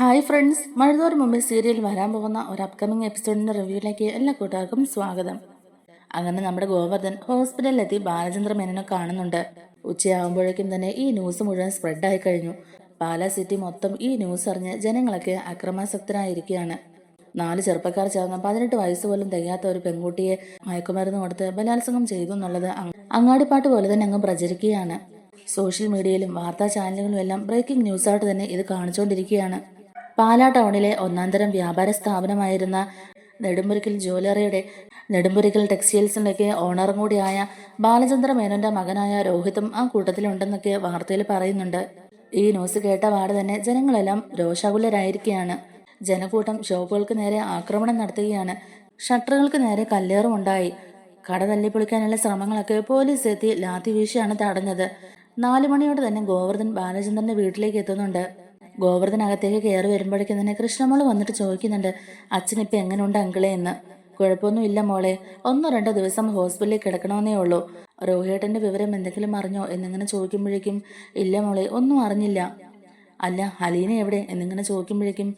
Hi friends, മഴതോറും മുമ്പേ serial വരാൻ പോകുന്ന ഒരു അപ്കമിങ് എപ്പിസോഡിന്റെ റിവ്യൂയിലേക്ക് എല്ലാ കൂട്ടുകാർക്കും സ്വാഗതം. അങ്ങനെ നമ്മുടെ ഗോവർദ്ധൻ ഹോസ്പിറ്റലിലെത്തി ബാലചന്ദ്ര മേനോനെ കാണുന്നുണ്ട്. ഉച്ചയാകുമ്പോഴേക്കും തന്നെ ഈ ന്യൂസ് മുഴുവൻ സ്പ്രെഡായി കഴിഞ്ഞു. പാലാ സിറ്റി മൊത്തം ഈ ന്യൂസ് അറിഞ്ഞ് ജനങ്ങളൊക്കെ അക്രമാസക്തരായിരിക്കുകയാണ്. 4 ചെറുപ്പക്കാർ ചേർന്ന് 18 വയസ്സ് പോലും തികയാത്ത ഒരു പെൺകുട്ടിയെ മയക്കുമരുന്ന് കൊടുത്ത് ബലാത്സംഗം ചെയ്തു എന്നുള്ളത് അങ്ങാടിപ്പാട്ട് പോലെ തന്നെ അങ്ങ് പ്രചരിക്കുകയാണ്. സോഷ്യൽ മീഡിയയിലും വാർത്താ ചാനലുകളും എല്ലാം ബ്രേക്കിംഗ് ന്യൂസായിട്ട് തന്നെ ഇത് കാണിച്ചുകൊണ്ടിരിക്കുകയാണ്. പാലാ ടൗണിലെ ഒന്നാന്തരം വ്യാപാര സ്ഥാപനമായിരുന്ന നെടുമ്പുരിക്കൽ ജ്വല്ലറിയുടെ നെടുമ്പുരിക്കൽ ടെക്സ്റ്റൈൽസിൻ്റെയൊക്കെ ഓണറും കൂടിയായ ബാലചന്ദ്ര മേനോന്റെ മകനായ രോഹിതും ആ കൂട്ടത്തിലുണ്ടെന്നൊക്കെ വാർത്തയിൽ പറയുന്നുണ്ട്. ഈ ന്യൂസ് കേട്ട പാട് തന്നെ ജനങ്ങളെല്ലാം രോഷാകുലരായിരിക്കുകയാണ്. ജനക്കൂട്ടം ഷോപ്പുകൾക്ക് നേരെ ആക്രമണം നടത്തുകയാണ്. ഷട്ടറുകൾക്ക് നേരെ കല്ലേറും ഉണ്ടായി. കട തല്ലിപ്പൊളിക്കാനുള്ള ശ്രമങ്ങളൊക്കെ പോലീസ് എത്തി ലാത്തി വീശിയാണ് തടഞ്ഞത്. 4 മണിയോടെ തന്നെ ഗോവർദ്ധൻ ബാലചന്ദ്രന്റെ വീട്ടിലേക്ക് എത്തുന്നുണ്ട്. ഗോവർദ്ധനകത്തേക്ക് കയറി വരുമ്പോഴേക്കും തന്നെ കൃഷ്ണമോള് വന്നിട്ട് ചോദിക്കുന്നുണ്ട്, അച്ഛനിപ്പോൾ എങ്ങനെയുണ്ട് അങ്കിളെ എന്ന്. കുഴപ്പമൊന്നും ഇല്ല മോളെ, 1-2 ദിവസം ഹോസ്പിറ്റലിൽ കിടക്കണമെന്നേ ഉള്ളൂ. രോഹിയേട്ടന്റെ വിവരം എന്തെങ്കിലും അറിഞ്ഞോ എന്നിങ്ങനെ ചോദിക്കുമ്പോഴേക്കും ഇല്ല മോളെ, ഒന്നും അറിഞ്ഞില്ല. അല്ല, അലീന എവിടെ എന്നിങ്ങനെ ചോദിക്കുമ്പോഴേക്കും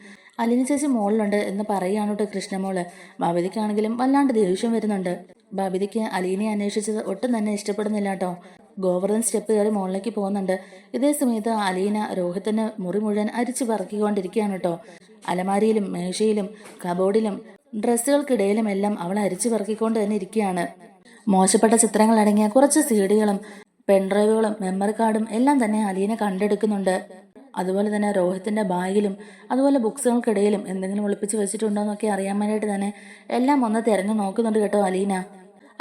അലീന ചേച്ചി മോളിലുണ്ട് എന്ന് പറയുകയാണ് കേട്ടോ കൃഷ്ണമോള്. ബബിതയ്ക്കാണെങ്കിലും വല്ലാണ്ട് ദേഷ്യം വരുന്നുണ്ട്. ബബിതയ്ക്ക് അലീനയെ അന്വേഷിച്ചത് ഒട്ടും തന്നെ ഇഷ്ടപ്പെടുന്നില്ല കേട്ടോ. ഗോവർദ്ധൻ സ്റ്റെപ്പ് കയറി മുകളിലേക്ക് പോകുന്നുണ്ട്. ഇതേ സമയത്ത് അലീന രോഹിത്തിന് മുറി മുഴുവൻ അരിച്ചു പറക്കിക്കൊണ്ടിരിക്കുകയാണ് കേട്ടോ. അലമാരിയിലും മേശയിലും കബോർഡിലും ഡ്രസ്സുകൾക്കിടയിലും എല്ലാം അവൾ അരിച്ചു പറക്കിക്കൊണ്ട് തന്നെ ഇരിക്കുകയാണ്. മോശപ്പെട്ട ചിത്രങ്ങൾ അടങ്ങിയ കുറച്ച് സീഡികളും പെൻഡ്രൈവുകളും മെമ്മറി കാർഡും എല്ലാം തന്നെ അലീന കണ്ടെടുക്കുന്നുണ്ട്. അതുപോലെ തന്നെ രോഹിത്തിന്റെ ബാഗിലും അതുപോലെ ബുക്സുകൾക്കിടയിലും എന്തെങ്കിലും ഒളിപ്പിച്ച് വെച്ചിട്ടുണ്ടോ എന്നൊക്കെ അറിയാൻ വേണ്ടിയിട്ട് തന്നെ എല്ലാം ഒന്ന് തിരഞ്ഞു നോക്കുന്നുണ്ട് കേട്ടോ അലീന.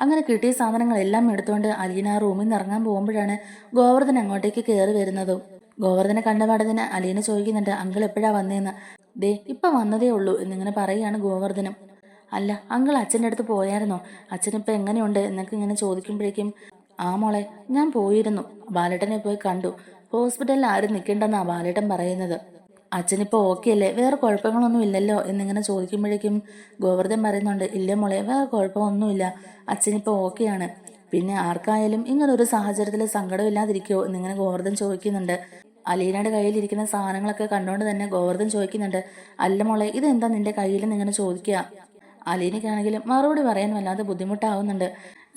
അങ്ങനെ കിട്ടിയ സാധനങ്ങളെല്ലാം എടുത്തുകൊണ്ട് അലീന റൂമിൽ നിന്ന് ഇറങ്ങാൻ പോകുമ്പോഴാണ് ഗോവർദ്ധൻ അങ്ങോട്ടേക്ക് കയറി വരുന്നതും. ഗോവർദ്ധനെ കണ്ടപാടത്തിന് അലീന ചോദിക്കുന്നുണ്ട്, അങ്കിൾ എപ്പോഴാ വന്നേന്ന്. ദേ ഇപ്പൊ വന്നതേ ഉള്ളൂ എന്നിങ്ങനെ പറയുകയാണ് ഗോവർദ്ധനും. അല്ല, അങ്കിൾ അച്ഛൻ്റെ അടുത്ത് പോയായിരുന്നോ? അച്ഛനിപ്പോൾ എങ്ങനെയുണ്ട് എന്നൊക്കെ ഇങ്ങനെ ചോദിക്കുമ്പോഴേക്കും ആ മോളെ, ഞാൻ പോയിരുന്നു. ബാലേട്ടനെ പോയി കണ്ടു. ഹോസ്പിറ്റലിൽ ആരും നിൽക്കണ്ടെന്നാ ബാലേട്ടൻ പറയുന്നത്. അച്ഛനിപ്പോൾ ഓക്കെ അല്ലേ, വേറെ കുഴപ്പങ്ങളൊന്നും ഇല്ലല്ലോ എന്നിങ്ങനെ ചോദിക്കുമ്പോഴേക്കും ഗോവർദ്ധൻ പറയുന്നുണ്ട്, ഇല്ല മോളെ, വേറെ കുഴപ്പമൊന്നുമില്ല, അച്ഛനിപ്പോൾ ഓക്കെയാണ്. പിന്നെ ആർക്കായാലും ഇങ്ങനൊരു സാഹചര്യത്തിൽ സങ്കടമില്ലാതിരിക്കുമോ എന്നിങ്ങനെ ഗോവർദ്ധൻ ചോദിക്കുന്നുണ്ട്. അലീനയുടെ കയ്യിലിരിക്കുന്ന സാധനങ്ങളൊക്കെ കണ്ടുകൊണ്ട് തന്നെ ഗോവർദ്ധൻ ചോദിക്കുന്നുണ്ട്, അല്ല മോളെ, ഇതെന്താ നിന്റെ കയ്യിൽ നിന്നിങ്ങനെ ചോദിക്കുക. അലീനയ്ക്കാണെങ്കിലും മറുപടി പറയാൻ വല്ലാതെ ബുദ്ധിമുട്ടാവുന്നുണ്ട്.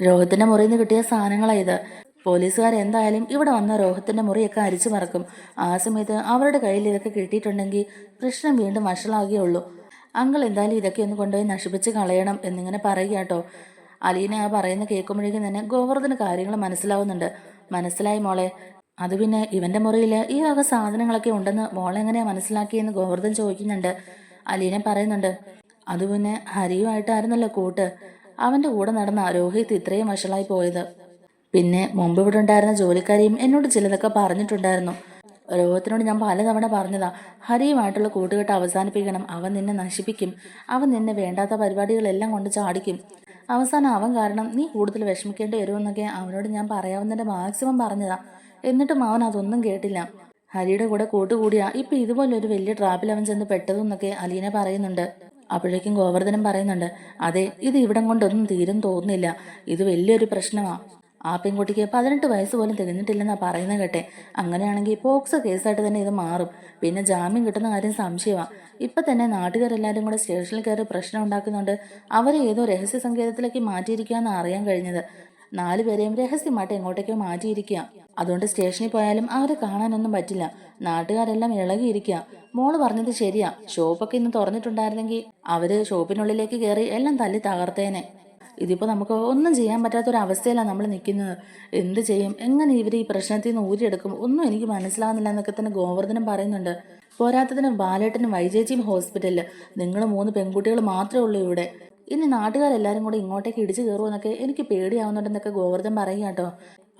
രോഹിത്തിന്റെ മുറിയിൽ നിന്ന് കിട്ടിയ സാധനങ്ങളാണ് ഇത്. പോലീസുകാർ എന്തായാലും ഇവിടെ വന്ന രോഹിത്തിന്റെ മുറിയൊക്കെ അരിച്ചു മറക്കും. ആ സമയത്ത് അവരുടെ കയ്യിൽ ഇതൊക്കെ കിട്ടിയിട്ടുണ്ടെങ്കിൽ പ്രശ്നം വീണ്ടും വഷളാകുകയുള്ളൂ. അങ്കിൾ എന്തായാലും ഇതൊക്കെ ഒന്ന് കൊണ്ടുപോയി നശിപ്പിച്ച് കളയണം എന്നിങ്ങനെ പറയുക കേട്ടോ. അലീന ആ പറയുന്ന കേൾക്കുമ്പോഴേക്കും തന്നെ ഗോവർദ്ധന് കാര്യങ്ങൾ മനസ്സിലാവുന്നുണ്ട്. മനസ്സിലായി മോളെ, അത് പിന്നെ ഇവന്റെ മുറിയിൽ ഈ വക സാധനങ്ങളൊക്കെ ഉണ്ടെന്ന് മോളെങ്ങനെയാ മനസ്സിലാക്കിയെന്ന് ഗോവർദ്ധൻ ചോദിക്കുന്നുണ്ട്. അലീന പറയുന്നുണ്ട്, അത് പിന്നെ ഹരിയുമായിട്ടായിരുന്നല്ലോ കൂട്ട്. അവന്റെ കൂടെ നടന്ന രോഹിത് ഇത്രയും വഷളായി പോയത്. പിന്നെ മുമ്പ് ഇവിടെ ഉണ്ടായിരുന്ന ജോലിക്കാരിയും എന്നോട് ചിലതൊക്കെ പറഞ്ഞിട്ടുണ്ടായിരുന്നു. രോഹിത്തിനോട് ഞാൻ പലതവണ പറഞ്ഞതാ, ഹരിയുമായിട്ടുള്ള കൂട്ടുകെട്ട് അവസാനിപ്പിക്കണം, അവൻ നിന്നെ നശിപ്പിക്കും, അവൻ നിന്നെ വേണ്ടാത്ത പരിപാടികളെല്ലാം കൊണ്ട് ചാടിക്കും, അവസാനം അവൻ കാരണം നീ കൂടുതൽ വിഷമിക്കേണ്ടി വരുമെന്നൊക്കെ അവനോട് ഞാൻ പറയാവുന്നതിന്റെ മാക്സിമം പറഞ്ഞതാ. എന്നിട്ടും അവൻ അതൊന്നും കേട്ടില്ല. ഹരിയുടെ കൂടെ കൂട്ടുകൂടിയാ ഇപ്പൊ ഇതുപോലൊരു വലിയ ട്രാപ്പിൽ അവൻ ചെന്ന് പെട്ടതെന്നൊക്കെ അലീന പറയുന്നുണ്ട്. അപ്പോഴേക്കും ഗോവർദ്ധനം പറയുന്നുണ്ട്, അതെ, ഇത് ഇവിടം കൊണ്ടൊന്നും തീരും തോന്നുന്നില്ല, ഇത് വലിയൊരു പ്രശ്നമാ. ആ പെൺകുട്ടിക്ക് 18 വയസ്സ് പോലും തികഞ്ഞിട്ടില്ലെന്നാ പറയുന്നത് കേട്ടെ. അങ്ങനെയാണെങ്കിൽ പോക്സോ കേസായിട്ട് തന്നെ ഇത് മാറും. പിന്നെ ജാമ്യം കിട്ടുന്ന കാര്യം സംശയമാണ്. ഇപ്പൊ തന്നെ നാട്ടുകാരെല്ലാവരും കൂടെ സ്റ്റേഷനിൽ കയറി പ്രശ്നം ഉണ്ടാക്കുന്നുണ്ട്. അവരെ ഏതോ രഹസ്യ സങ്കേതത്തിലേക്ക് മാറ്റിയിരിക്കുകയെന്ന് അറിയാൻ കഴിഞ്ഞത്. 4 പേരെയും രഹസ്യമായിട്ട് എങ്ങോട്ടേക്കോ മാറ്റിയിരിക്കുക. അതുകൊണ്ട് സ്റ്റേഷനിൽ പോയാലും അവരെ കാണാനൊന്നും പറ്റില്ല. നാട്ടുകാരെല്ലാം ഇളകിയിരിക്കുക. മോള് പറഞ്ഞത് ശരിയാ, ഷോപ്പൊക്കെ ഇന്ന് തുറന്നിട്ടുണ്ടായിരുന്നെങ്കിൽ അവര് ഷോപ്പിനുള്ളിലേക്ക് കയറി എല്ലാം തല്ലി തകർത്തേനെ. ഇതിപ്പോൾ നമുക്ക് ഒന്നും ചെയ്യാൻ പറ്റാത്തൊരവസ്ഥയിലാണ് നമ്മൾ നിൽക്കുന്നത്. എന്ത് ചെയ്യും, എങ്ങനെ ഇവർ ഈ പ്രശ്നത്തിൽ നിന്ന് ഊരിയെടുക്കും, ഒന്നും എനിക്ക് മനസ്സിലാകുന്നില്ല എന്നൊക്കെ തന്നെ ഗോവർദ്ധനം പറയുന്നുണ്ട്. പോരാത്തതിന് ബാലേട്ടനും വൈജേച്ചിയും ഹോസ്പിറ്റലിൽ, നിങ്ങൾ 3 പെൺകുട്ടികൾ മാത്രമേ ഉള്ളൂ ഇവിടെ. ഇനി നാട്ടുകാരെല്ലാവരും കൂടെ ഇങ്ങോട്ടേക്ക് ഇടിച്ചു കയറുമെന്നൊക്കെ എനിക്ക് പേടിയാവുന്നുണ്ടെന്നൊക്കെ ഗോവർദ്ധൻ പറയുക കേട്ടോ.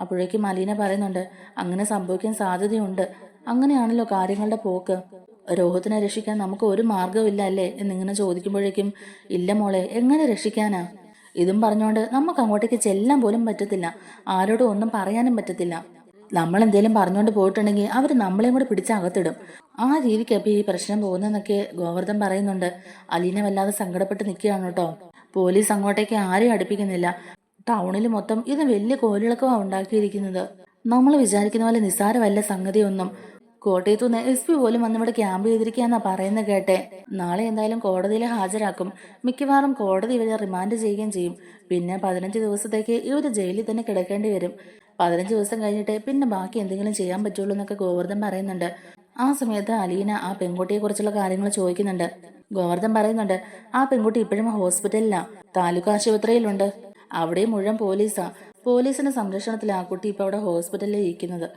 അപ്പോഴേക്കും അലീന പറയുന്നുണ്ട്, അങ്ങനെ സംഭവിക്കാൻ സാധ്യതയുണ്ട്. അങ്ങനെയാണല്ലോ കാര്യങ്ങളുടെ പോക്ക്. രോഹിത്തിനെ രക്ഷിക്കാൻ നമുക്ക് ഒരു മാർഗമില്ല അല്ലേ എന്നിങ്ങനെ ചോദിക്കുമ്പോഴേക്കും ഇല്ല മോളെ, എങ്ങനെ രക്ഷിക്കാനാ? ഇതും പറഞ്ഞുകൊണ്ട് നമുക്ക് അങ്ങോട്ടേക്ക് ചെല്ലാൻ പോലും പറ്റത്തില്ല, ആരോടും ഒന്നും പറയാനും പറ്റത്തില്ല. നമ്മൾ എന്തേലും പറഞ്ഞുകൊണ്ട് പോയിട്ടുണ്ടെങ്കിൽ അവർ നമ്മളെയും കൂടെ പിടിച്ചകത്തിടും. ആ രീതിക്കപ്പോൾ ഈ പ്രശ്നം പോകുന്നതെന്നൊക്കെ ഗോവർദ്ധൻ പറയുന്നുണ്ട്. അലീന വല്ലാതെ സങ്കടപ്പെട്ട് നിൽക്കുകയാണ് കേട്ടോ. പോലീസ് അങ്ങോട്ടേക്ക് ആരെയും അടുപ്പിക്കുന്നില്ല. ടൗണിൽ മൊത്തം ഇത് വലിയ കോലിളക്കമാണ് ഉണ്ടാക്കിയിരിക്കുന്നത്. നമ്മൾ വിചാരിക്കുന്ന പോലെ നിസ്സാരമല്ല സംഗതിയൊന്നും. കോട്ടയത്തുനിന്ന് SP പോലും വന്നിവിടെ ക്യാമ്പ് ചെയ്തിരിക്കാന്നാ പറയുന്നത് കേട്ടെ. നാളെ എന്തായാലും കോടതിയിൽ ഹാജരാക്കും. മിക്കവാറും കോടതി ഇവരെ റിമാൻഡ് ചെയ്യുകയും ചെയ്യും. പിന്നെ 15 ദിവസത്തേക്ക് ഇവര് ജയിലിൽ തന്നെ കിടക്കേണ്ടി വരും. 15 ദിവസം കഴിഞ്ഞിട്ട് പിന്നെ ബാക്കി എന്തെങ്കിലും ചെയ്യാൻ പറ്റുള്ളൂ എന്നൊക്കെ ഗോവർദ്ധൻ പറയുന്നുണ്ട്. ആ സമയത്ത് അലീന ആ പെൺകുട്ടിയെ കുറിച്ചുള്ള കാര്യങ്ങൾ ചോദിക്കുന്നുണ്ട്. ഗോവർദ്ധൻ പറയുന്നുണ്ട്, ആ പെൺകുട്ടി ഇപ്പോഴും ഹോസ്പിറ്റലിലാ, താലൂക്ക് ആശുപത്രിയിലുണ്ട്. അവിടെ മുഴുവൻ പോലീസാ. പോലീസിന്റെ സംരക്ഷണത്തിൽ ആ കുട്ടി ഇപ്പൊ അവിടെ ഹോസ്പിറ്റലിൽ ഇരിക്കുന്നത്.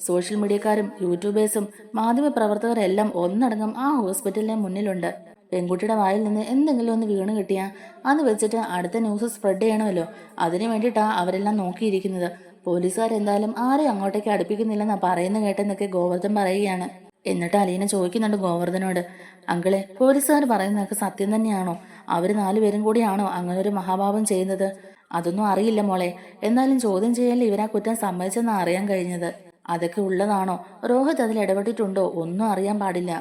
സോഷ്യൽ മീഡിയക്കാരും യൂട്യൂബേഴ്സും മാധ്യമപ്രവർത്തകരെല്ലാം ഒന്നടങ്കം ആ ഹോസ്പിറ്റലിന് മുന്നിലുണ്ട്. പെൺകുട്ടിയുടെ വായിൽ നിന്ന് എന്തെങ്കിലും ഒന്ന് വീണ് കിട്ടിയാ അത് വെച്ചിട്ട് അടുത്ത ന്യൂസ് സ്പ്രെഡ് ചെയ്യണമല്ലോ. അതിനു വേണ്ടിയിട്ടാ അവരെല്ലാം നോക്കിയിരിക്കുന്നത്. പോലീസുകാരെന്തായാലും ആരെയും അങ്ങോട്ടേക്ക് അടുപ്പിക്കുന്നില്ലെന്നാ പറയുന്നത് കേട്ടെന്നൊക്കെ ഗോവർദ്ധൻ പറയുകയാണ്. എന്നിട്ട് അലീന ചോദിക്കുന്നുണ്ട് ഗോവർദ്ധനോട്, അങ്കിളെ, പോലീസുകാർ പറയുന്നതൊക്കെ സത്യം തന്നെയാണോ? അവര് 4 പേരും കൂടിയാണോ അങ്ങനെ ഒരു മഹാപാപം ചെയ്യുന്നത്? അതൊന്നും അറിയില്ല മോളെ. എന്നാലും ചോദ്യം ചെയ്യലിൽ ഇവരാ കുറ്റം സമ്മതിച്ചെന്നാ അറിയാൻ കഴിഞ്ഞത്. അതൊക്കെ ഉള്ളതാണോ? രോഹിത് അതിൽ ഇടപെട്ടിട്ടുണ്ടോ? ഒന്നും അറിയാൻ പാടില്ല.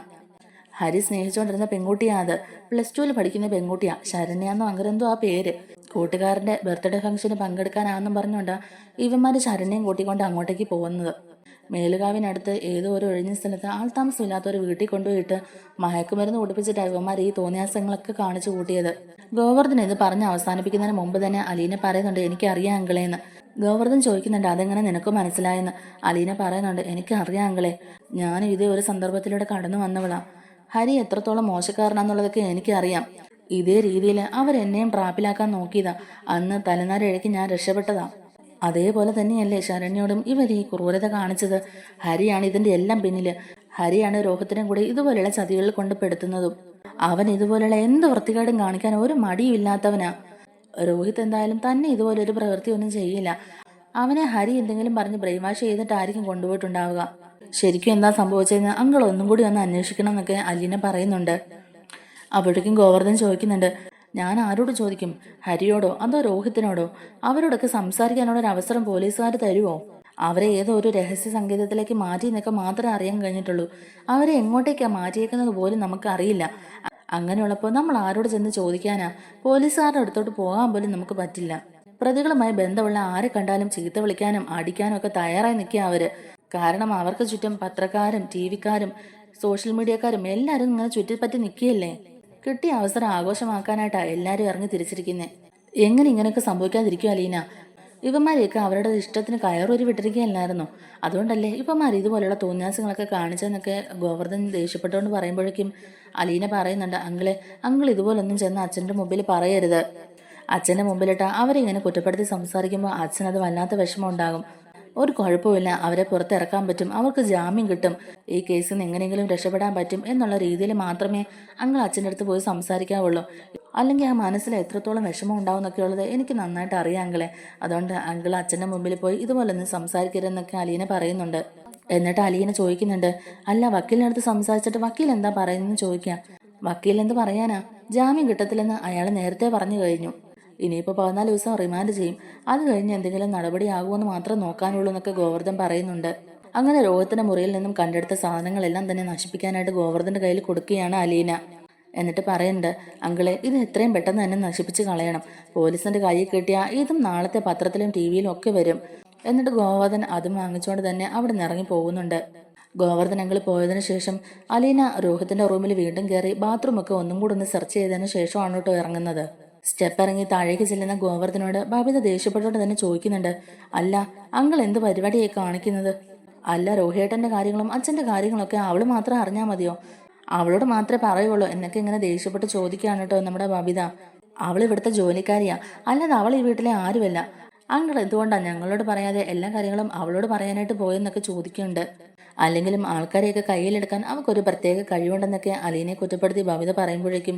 ഹരി സ്നേഹിച്ചുകൊണ്ടിരുന്ന പെൺകുട്ടിയാ അത്. +2 പഠിക്കുന്ന പെൺകുട്ടിയാ. ശരണ്യാന്നോ അങ്ങനെന്തോ ആ പേര്. കൂട്ടുകാരന്റെ ബർത്ത്ഡേ ഫംഗ്ഷന് പങ്കെടുക്കാനാണെന്നും പറഞ്ഞുകൊണ്ടാ ഇവന്മാര് ശരണ്യം കൂട്ടിക്കൊണ്ട് അങ്ങോട്ടേക്ക് പോകുന്നത്. മേലുകാവിനടുത്ത് ഏതോ ഒരു ഒഴിഞ്ഞ സ്ഥലത്ത് ആൾതാമസമില്ലാത്ത ഒരു വീട്ടിൽ കൊണ്ടുപോയിട്ട് മയക്കുമരുന്ന് കുടിപ്പിച്ചിട്ട് ഇവന്മാർ ഈ തോന്നിയാസങ്ങളൊക്കെ കാണിച്ചു കൂട്ടിയത്. ഗോവർദ്ധൻ ഇത് പറഞ്ഞ് അവസാനിപ്പിക്കുന്നതിന് മുമ്പ് തന്നെ അലീന പറയുന്നുണ്ട്, എനിക്കറിയാം അങ്കിളേന്ന്. ഗോവർദ്ധൻ ചോദിക്കുന്നുണ്ട്, അതെങ്ങനെ നിനക്ക് മനസ്സിലായെന്ന്. അലീന പറയുന്നുണ്ട്, എനിക്കറിയാം അങ്കിളെ, ഞാനും ഇതേ ഒരു സന്ദർഭത്തിലൂടെ കടന്നു വന്നവളാ. ഹരി എത്രത്തോളം മോശക്കാരനാന്നുള്ളതൊക്കെ എനിക്കറിയാം. ഇതേ രീതിയിൽ അവരെന്നെയും ട്രാപ്പിലാക്കാൻ നോക്കിയതാ. അന്ന് തലനാരിഴയ്ക്ക് ഞാൻ രക്ഷപ്പെട്ടതാ. അതേപോലെ തന്നെയല്ലേ ശരണ്യോടും ഇവർ ഈ ക്രൂരത കാണിച്ചത്. ഹരിയാണ് ഇതിന്റെ എല്ലാം പിന്നില്. ഹരിയാണ് രോഹിത്തിനും കൂടി ഇതുപോലെയുള്ള ചതികളിൽ കൊണ്ട് പെടുത്തുന്നതും. അവൻ ഇതുപോലെയുള്ള എന്ത് വൃത്തികേടും കാണിക്കാൻ ഒരു മടിയും ഇല്ലാത്തവനാ. രോഹിത് എന്തായാലും തന്നെ ഇതുപോലെ ഒരു പ്രവൃത്തി ഒന്നും ചെയ്യില്ല. അവനെ ഹരി എന്തെങ്കിലും പറഞ്ഞ് ബ്രെയിൻ വാഷ് ചെയ്തിട്ടായിരിക്കും കൊണ്ടുപോയിട്ടുണ്ടാവുക. ശരിക്കും എന്താ സംഭവിച്ചതെന്ന് അങ്കിൾ ഒന്നും കൂടി ഒന്ന് അന്വേഷിക്കണം എന്നൊക്കെ അലീന പറയുന്നുണ്ട്. അപ്പോഴേക്കും ഗോവർദ്ധൻ ചോദിക്കുന്നുണ്ട്, ഞാൻ ആരോട് ചോദിക്കും? ഹരിയോടോ അതോ രോഹിത്തിനോടോ? അവരോടൊക്കെ സംസാരിക്കാനുള്ള ഒരു അവസരം പോലീസുകാർ തരുമോ? അവരെ ഏതോ ഒരു രഹസ്യ സംഗീതത്തിലേക്ക് മാറ്റി എന്നൊക്കെ മാത്രമേ അറിയാൻ കഴിഞ്ഞിട്ടുള്ളൂ. അവരെ എങ്ങോട്ടേക്കാണ് മാറ്റിയേക്കുന്നത് പോലും നമുക്കറിയില്ല. അങ്ങനെയുള്ളപ്പോൾ നമ്മൾ ആരോട് ചെന്ന് ചോദിക്കാനാ? പോലീസുകാരുടെ അടുത്തോട്ട് പോകാൻ പോലും നമുക്ക് പറ്റില്ല. പ്രതികളുമായി ബന്ധമുള്ള ആരെ കണ്ടാലും ചീത്ത വിളിക്കാനും അടിക്കാനും ഒക്കെ തയ്യാറായി നിൽക്കുക അവര്. കാരണം അവർക്ക് ചുറ്റും പത്രക്കാരും TV-ക്കാരും സോഷ്യൽ മീഡിയക്കാരും എല്ലാവരും ഇങ്ങനെ ചുറ്റിപ്പറ്റി നിൽക്കുകയല്ലേ. കിട്ടിയ അവസരം ആഘോഷമാക്കാനായിട്ടാ എല്ലാവരും ഇറങ്ങി തിരിച്ചിരിക്കുന്നത്. എങ്ങനെ ഇങ്ങനെയൊക്കെ സംഭവിക്കാതിരിക്കും അലീന? ഇവന്മാരെയൊക്കെ അവരുടെ ഇഷ്ടത്തിന് കയറൂരി വിട്ടിരിക്കുകയല്ലായിരുന്നു. അതുകൊണ്ടല്ലേ ഇവന്മാർ ഇതുപോലെയുള്ള തോന്നിയാസങ്ങളൊക്കെ കാണിച്ചതെന്നൊക്കെ ഗോവർദ്ധൻ ദേഷ്യപ്പെട്ടുകൊണ്ട് പറയുമ്പോഴേക്കും അലീന പറയുന്നുണ്ട്, അങ്കിൾ ഇതുപോലൊന്നും ചെന്ന് അച്ഛൻ്റെ മുമ്പിൽ പറയരുത്. അച്ഛൻ്റെ മുമ്പിലിട്ടാ അവരിങ്ങനെ കുറ്റപ്പെടുത്തി സംസാരിക്കുമ്പോൾ അച്ഛനത് വല്ലാത്ത വിഷമം ഉണ്ടാകും. ഒരു കുഴപ്പമില്ല, അവരെ പുറത്തിറക്കാൻ പറ്റും, അവർക്ക് ജാമ്യം കിട്ടും, ഈ കേസിൽ നിന്ന് എങ്ങനെയെങ്കിലും രക്ഷപ്പെടാൻ പറ്റും എന്നുള്ള രീതിയിൽ മാത്രമേ അങ്കിൾ അച്ഛൻ്റെ അടുത്ത് പോയി സംസാരിക്കാവുള്ളൂ. അല്ലെങ്കിൽ ആ മനസ്സിൽ എത്രത്തോളം വിഷമം ഉണ്ടാവും എന്നൊക്കെ ഉള്ളത് എനിക്ക് നന്നായിട്ട് അറിയാം അങ്കിളെ. അതുകൊണ്ട് അങ്കിൾ അച്ഛൻ്റെ മുമ്പിൽ പോയി ഇതുപോലൊന്നും സംസാരിക്കരുതെന്നൊക്കെ അലീന പറയുന്നുണ്ട്. എന്നിട്ട് അലീന ചോദിക്കുന്നുണ്ട്, അല്ല വക്കീലിനടുത്ത് സംസാരിച്ചിട്ട് വക്കീൽ എന്താ പറയുന്നതെന്ന് ചോദിക്കാം. വക്കീൽ എന്ത് പറയാനാ? ജാമ്യം കിട്ടത്തില്ലെന്ന് അയാൾ നേരത്തെ പറഞ്ഞു കഴിഞ്ഞു. ഇനിയിപ്പോൾ 14 ദിവസം റിമാൻഡ് ചെയ്യും. അത് കഴിഞ്ഞ് എന്തെങ്കിലും നടപടിയാകുമെന്ന് മാത്രം നോക്കാനുള്ളൂ എന്നൊക്കെ ഗോവർദ്ധൻ പറയുന്നുണ്ട്. അങ്ങനെ രോഹിത്തിന്റെ മുറിയിൽ നിന്നും കണ്ടെടുത്ത സാധനങ്ങളെല്ലാം തന്നെ നശിപ്പിക്കാനായിട്ട് ഗോവർദ്ധന്റെ കയ്യിൽ കൊടുക്കുകയാണ് അലീന. എന്നിട്ട് പറയുന്നുണ്ട്, അങ്കിളെ, ഇത് എത്രയും പെട്ടെന്ന് തന്നെ നശിപ്പിച്ച് കളയണം. പോലീസിന്റെ കയ്യിൽ കിട്ടിയാൽ ഇതും നാളത്തെ പത്രത്തിലും TV-യിലും ഒക്കെ വരും. എന്നിട്ട് ഗോവർദ്ധൻ അതും വാങ്ങിച്ചുകൊണ്ട് തന്നെ അവിടെ നിന്ന് ഇറങ്ങി പോകുന്നുണ്ട്. ഗോവർദ്ധൻ അങ്കിൾ പോയതിനു ശേഷം അലീന രോഹിത്തിന്റെ റൂമിൽ വീണ്ടും കയറി ബാത്റൂമൊക്കെ ഒന്നും കൂടെ ഒന്ന് സെർച്ച് ചെയ്തതിനു ശേഷമാണ് കേട്ടോ ഇറങ്ങുന്നത്. സ്റ്റെപ്പ് ഇറങ്ങി താഴേക്ക് ചെല്ലുന്ന ഗോവർദ്ധനോട് ബബിത ദേഷ്യപ്പെട്ടോണ്ട് തന്നെ ചോദിക്കുന്നുണ്ട്, അല്ല അങ്കിൾ എന്ത് പരിപാടിയായി കാണിക്കുന്നത്? അല്ല, രോഹിയേട്ടന്റെ കാര്യങ്ങളും അച്ഛന്റെ കാര്യങ്ങളൊക്കെ അവള് മാത്രം അറിഞ്ഞാൽ മതിയോ? അവളോട് മാത്രമേ പറയുള്ളൂ എന്നൊക്കെ ഇങ്ങനെ ദേഷ്യപ്പെട്ട് ചോദിക്കുകയാണ് കേട്ടോ നമ്മുടെ ബബിത. അവൾ ഇവിടുത്തെ ജോലിക്കാരിയാ, അല്ലാതെ അവൾ ഈ വീട്ടിലെ ആരുമല്ല. അങ്കിൾ എന്തുകൊണ്ടാണ് ഞങ്ങളോട് പറയാതെ എല്ലാ കാര്യങ്ങളും അവളോട് പറയാനായിട്ട് പോയെന്നൊക്കെ ചോദിക്കുന്നുണ്ട്. അല്ലെങ്കിലും ആൾക്കാരെയൊക്കെ കയ്യിലെടുക്കാൻ അവൾക്കൊരു പ്രത്യേക കഴിവുണ്ടെന്നൊക്കെ അലീനെ കുറ്റപ്പെടുത്തി ബബിത പറയുമ്പോഴേക്കും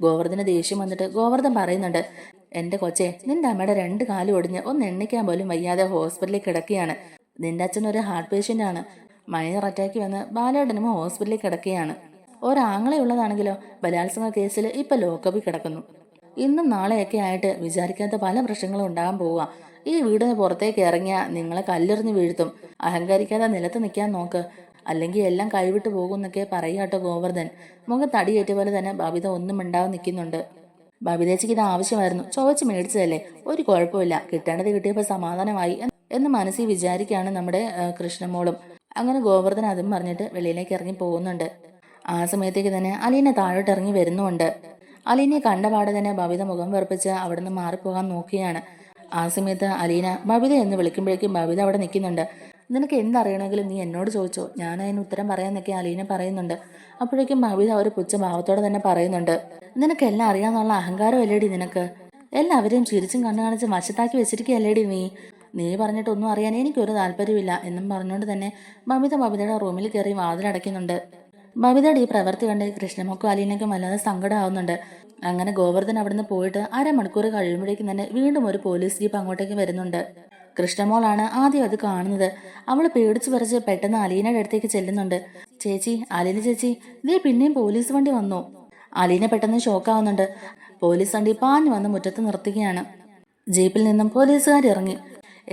ഗോവർദ്ധന് ദേഷ്യം വന്നിട്ട് ഗോവർദ്ധൻ പറയുന്നുണ്ട്, എൻ്റെ കൊച്ചെ, നിന്റെ അമ്മയുടെ 2 കാലും ഒടിഞ്ഞ് ഒന്ന് എണ്ണിക്കാൻ പോലും വയ്യാതെ ഹോസ്പിറ്റലിൽ കിടക്കുകയാണ്. നിന്റെ അച്ഛൻ ഒരു ഹാർട്ട് പേഷ്യൻ്റ് ആണ്. മൈനർ അറ്റാക്ക് വന്ന് ബാലേട്ടനും ഹോസ്പിറ്റലിൽ കിടക്കുകയാണ്. ഒരാങ്ങളെയുള്ളതാണെങ്കിലോ ബലാത്സംഗ കേസിൽ ഇപ്പം ലോക്കപ്പിൽ കിടക്കുന്നു. ഇന്നും നാളെയൊക്കെ ആയിട്ട് വിചാരിക്കാത്ത പല പ്രശ്നങ്ങളും ഉണ്ടാകാൻ പോവുക. ഈ വീടിന് പുറത്തേക്ക് ഇറങ്ങിയാൽ നിങ്ങളെ കല്ലെറിഞ്ഞ് വീഴ്ത്തും. അഹങ്കരിക്കാതെ നിലത്ത് നിൽക്കാൻ നോക്ക്, അല്ലെങ്കിൽ എല്ലാം കൈവിട്ട് പോകുന്നൊക്കെ പറയാട്ടോ ഗോവർദ്ധൻ. മുഖത്തടിയേറ്റ പോലെ തന്നെ ബബിത ഒന്നും മിണ്ടാതെ നിൽക്കുന്നുണ്ട്. ബബിതേച്ചിക്ക് ഇത് ആവശ്യമായിരുന്നു, ചോദിച്ച് മേടിച്ചതല്ലേ, ഒരു കുഴപ്പമില്ല, കിട്ടേണ്ടത് കിട്ടിയപ്പോൾ സമാധാനമായി എന്ന് മനസ്സിൽ വിചാരിക്കുകയാണ് നമ്മുടെ കൃഷ്ണമോളും. അങ്ങനെ ഗോവർദ്ധൻ അതും പറഞ്ഞിട്ട് വെളിയിലേക്ക് ഇറങ്ങി പോകുന്നുണ്ട്. ആ സമയത്തേക്ക് തന്നെ അലീന താഴോട്ട് ഇറങ്ങി വരുന്നുമുണ്ട്. അലീനയെ കണ്ടപാടെ തന്നെ ബബിത മുഖം വെറുപ്പിച്ച് അവിടെ നിന്ന് മാറിപ്പോകാൻ നോക്കുകയാണ്. ആ സമയത്ത് അലീന ബബിത എന്ന് വിളിക്കുമ്പോഴേക്കും ബബിത അവിടെ നിൽക്കുന്നുണ്ട്. നിനക്ക് എന്തറിയണമെങ്കിലും നീ എന്നോട് ചോദിച്ചോ, ഞാൻ അതിന് ഉത്തരം പറയാന്നൊക്കെ അലീന പറയുന്നുണ്ട്. അപ്പോഴേക്കും ബബിത ഒരു പുച്ഛഭാവത്തോടെ തന്നെ പറയുന്നുണ്ട്, നിനക്കെല്ലാം അറിയാന്നുള്ള അഹങ്കാരം അല്ലേടി നിനക്ക്? എല്ലാവരെയും ചിരിച്ചും കണ്ണു കാണിച്ച് വശത്താക്കി വെച്ചിരിക്കുകയല്ലേടി നീ പറഞ്ഞിട്ടൊന്നും അറിയാൻ എനിക്കൊരു താല്പര്യമില്ല എന്നും പറഞ്ഞുകൊണ്ട് തന്നെ ബബിതയുടെ റൂമിൽ കയറി വാതിലടയ്ക്കുന്നുണ്ട്. ബബിതയുടെ ഈ പ്രവൃത്തി കണ്ട് കൃഷ്ണമൊക്കും അലീനയ്ക്കും വല്ലാതെ സങ്കടമാവുന്നുണ്ട്. അങ്ങനെ ഗോവർദ്ധൻ അവിടുന്ന് പോയിട്ട് അരമണിക്കൂർ കഴിയുമ്പോഴേക്കും തന്നെ വീണ്ടും ഒരു പോലീസ് ജീപ്പ് അങ്ങോട്ടേക്ക് വരുന്നുണ്ട്. കൃഷ്ണമോളാണ് ആദ്യം അത് കാണുന്നത്. അവൾ പേടിച്ചു പറിച്ച് പെട്ടെന്ന് അലീനയുടെ അടുത്തേക്ക് ചെല്ലുന്നുണ്ട്. ചേച്ചി, അലീന ചേച്ചി, ഇതേ പിന്നെയും പോലീസ് വണ്ടി വന്നു. അലീന പെട്ടെന്ന് ഷോക്കാവുന്നുണ്ട്. പോലീസ് വണ്ടി പാഞ്ഞു വന്ന് മുറ്റത്ത് നിർത്തുകയാണ്. ജീപ്പിൽ നിന്നും പോലീസുകാർ ഇറങ്ങി.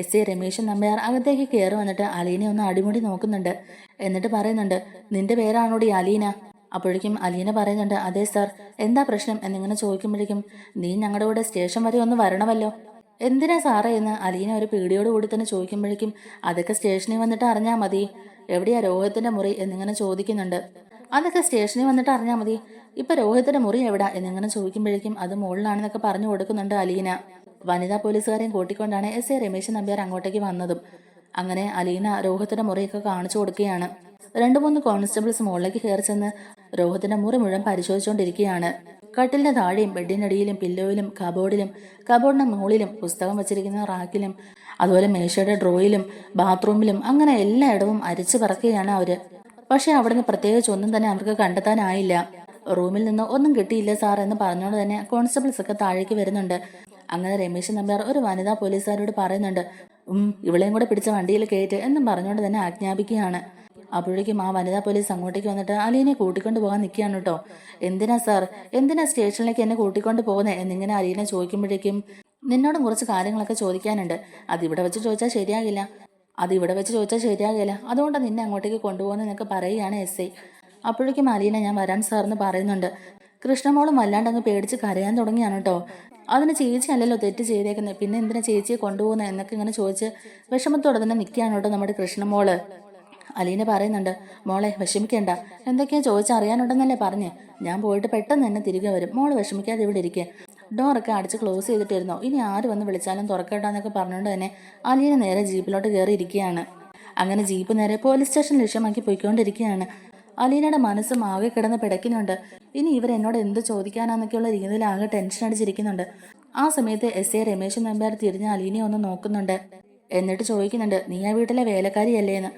എസ് ഐ രമേശൻ നമ്പ്യാർ അകത്തേക്ക് കയറി വന്നിട്ട് അലീനെ ഒന്ന് അടിമുടി നോക്കുന്നുണ്ട്. എന്നിട്ട് പറയുന്നുണ്ട്, നിന്റെ പേരാണോടി അലീന? അപ്പോഴേക്കും അലീന പറയുന്നുണ്ട്, അതെ സാർ, എന്താ പ്രശ്നം എന്നിങ്ങനെ ചോദിക്കുമ്പോഴേക്കും, നീ ഞങ്ങളുടെ കൂടെ സ്റ്റേഷൻ വരെ ഒന്ന് വരണമല്ലോ. എന്തിനാ സാറേ എന്ന് അലീന ഒരു പേടിയോടുകൂടി തന്നെ ചോദിക്കുമ്പോഴേക്കും, അതൊക്കെ സ്റ്റേഷനിൽ വന്നിട്ട് അറിഞ്ഞാൽ മതി. എവിടെയാ രോഹിത്തിന്റെ മുറി എന്നിങ്ങനെ ചോദിക്കുന്നുണ്ട്. അതൊക്കെ സ്റ്റേഷനിൽ വന്നിട്ട് അറിഞ്ഞാൽ മതി. ഇപ്പൊ രോഹിത്തിന്റെ മുറി എവിടാ എന്നിങ്ങനെ ചോദിക്കുമ്പോഴേക്കും, അത് മുകളിലാണെന്നൊക്കെ പറഞ്ഞു കൊടുക്കുന്നുണ്ട് അലീന. വനിതാ പോലീസുകാരെയും കൂട്ടിക്കൊണ്ടാണ് എസ് ഐ രമേശൻ നമ്പ്യാർ അങ്ങോട്ടേക്ക് വന്നതും. അങ്ങനെ അലീന രോഹിത്തിന്റെ മുറിയൊക്കെ കാണിച്ചു കൊടുക്കുകയാണ്. 2-3 കോൺസ്റ്റബിൾസ് മുകളിലേക്ക് കയറി ചെന്ന് രോഹിത്തിന്റെ മുറി മുഴുവൻ പരിശോധിച്ചുകൊണ്ടിരിക്കുകയാണ്. കട്ടിലിന്റെ താഴെയും ബെഡിനടിയിലും പില്ലോയിലും കബോർഡിന്റെ മുകളിലും പുസ്തകം വച്ചിരിക്കുന്ന റാക്കിലും അതുപോലെ മേശയുടെ ഡ്രോയിലും ബാത്റൂമിലും അങ്ങനെ എല്ലായിടവും അരിച്ചു പറക്കുകയാണ് അവര്. പക്ഷെ അവിടുന്ന് പ്രത്യേകിച്ച് ഒന്നും തന്നെ അവർക്ക് കണ്ടെത്താനായില്ല. റൂമിൽ നിന്ന് ഒന്നും കിട്ടിയില്ല സാർ എന്ന് പറഞ്ഞുകൊണ്ട് തന്നെ കോൺസ്റ്റബിൾസ് ഒക്കെ താഴേക്ക് വരുന്നുണ്ട്. അങ്ങനെ രമേശൻ നമ്പ്യാർ ഒരു വനിതാ പോലീസുകാരോട് പറയുന്നുണ്ട്, ഇവളെയും കൂടെ പിടിച്ച വണ്ടിയിൽ കയറ്റ് എന്നും പറഞ്ഞുകൊണ്ട് തന്നെ ആജ്ഞാപിക്കുകയാണ്. അപ്പോഴേക്കും ആ വനിതാ പോലീസ് അങ്ങോട്ടേക്ക് വന്നിട്ട് അലീനെ കൂട്ടിക്കൊണ്ട് പോകാൻ നിൽക്കുകയാണ് കേട്ടോ. എന്തിനാ സാർ, എന്തിനാ സ്റ്റേഷനിലേക്ക് എന്നെ കൂട്ടിക്കൊണ്ട് പോകുന്നത് എന്നിങ്ങനെ അലീന ചോദിക്കുമ്പോഴേക്കും, നിന്നോടും കുറച്ച് കാര്യങ്ങളൊക്കെ ചോദിക്കാനുണ്ട്. അതിവിടെ വെച്ച് ചോദിച്ചാൽ ശരിയാകില്ല, അതുകൊണ്ടാണ് നിന്നെ അങ്ങോട്ടേക്ക് കൊണ്ടുപോകുന്നതെന്നൊക്കെ പറയുകയാണ് എസ് ഐ. അപ്പോഴേക്കും അലീന ഞാൻ വരാൻ സാറിന് പറയുന്നുണ്ട്. കൃഷ്ണമോളും വല്ലാണ്ട് അങ്ങ് പേടിച്ച് കരയാൻ തുടങ്ങിയാണ് കേട്ടോ. അതിന് ചേച്ചി അല്ലല്ലോ തെറ്റ് ചെയ്തേക്കുന്നത്, പിന്നെ എന്തിനാ ചേച്ചിയെ കൊണ്ടുപോകുന്നത് എന്നൊക്കെ ഇങ്ങനെ ചോദിച്ച് വിഷമത്തോടെ തന്നെ നിൽക്കുകയാണ് കേട്ടോ നമ്മുടെ കൃഷ്ണമോള്. അലീന പറയുന്നുണ്ട്, മോളെ വിഷമിക്കേണ്ട, എന്തൊക്കെയാ ചോദിച്ചറിയാനുണ്ടെന്നല്ലേ പറഞ്ഞ്. ഞാൻ പോയിട്ട് പെട്ടെന്ന് തന്നെ തിരികെ വരും. മോള് വിഷമിക്കാതെ ഇവിടെ ഇരിക്കുക. ഡോറൊക്കെ അടിച്ച് ക്ലോസ് ചെയ്തിട്ടിരുന്നോ, ഇനി ആര് വന്ന് വിളിച്ചാലും തുറക്കണ്ടെന്നൊക്കെ പറഞ്ഞുകൊണ്ട് തന്നെ അലീന നേരെ ജീപ്പിലോട്ട് കയറി ഇരിക്കുകയാണ്. അങ്ങനെ ജീപ്പ് നേരെ പോലീസ് സ്റ്റേഷൻ ലക്ഷ്യമാക്കി പോയിക്കൊണ്ടിരിക്കുകയാണ്. അലീനയുടെ മനസ്സും ആകെ കിടന്ന് പിടയ്ക്കുന്നുണ്ട്. ഇനി ഇവരെന്നോട് എന്ത് ചോദിക്കാനാന്നൊക്കെയുള്ള രീതിയിൽ ആകെ ടെൻഷൻ അടിച്ചിരിക്കുന്നുണ്ട്. ആ സമയത്ത് എസ് ഐ രമേശൻ നമ്പ്യാർ തിരിഞ്ഞ് അലീനയെ ഒന്ന് നോക്കുന്നുണ്ട്. എന്നിട്ട് ചോദിക്കുന്നുണ്ട്, നീ ആ വീട്ടിലെ വേലക്കാരിയല്ലേന്ന്.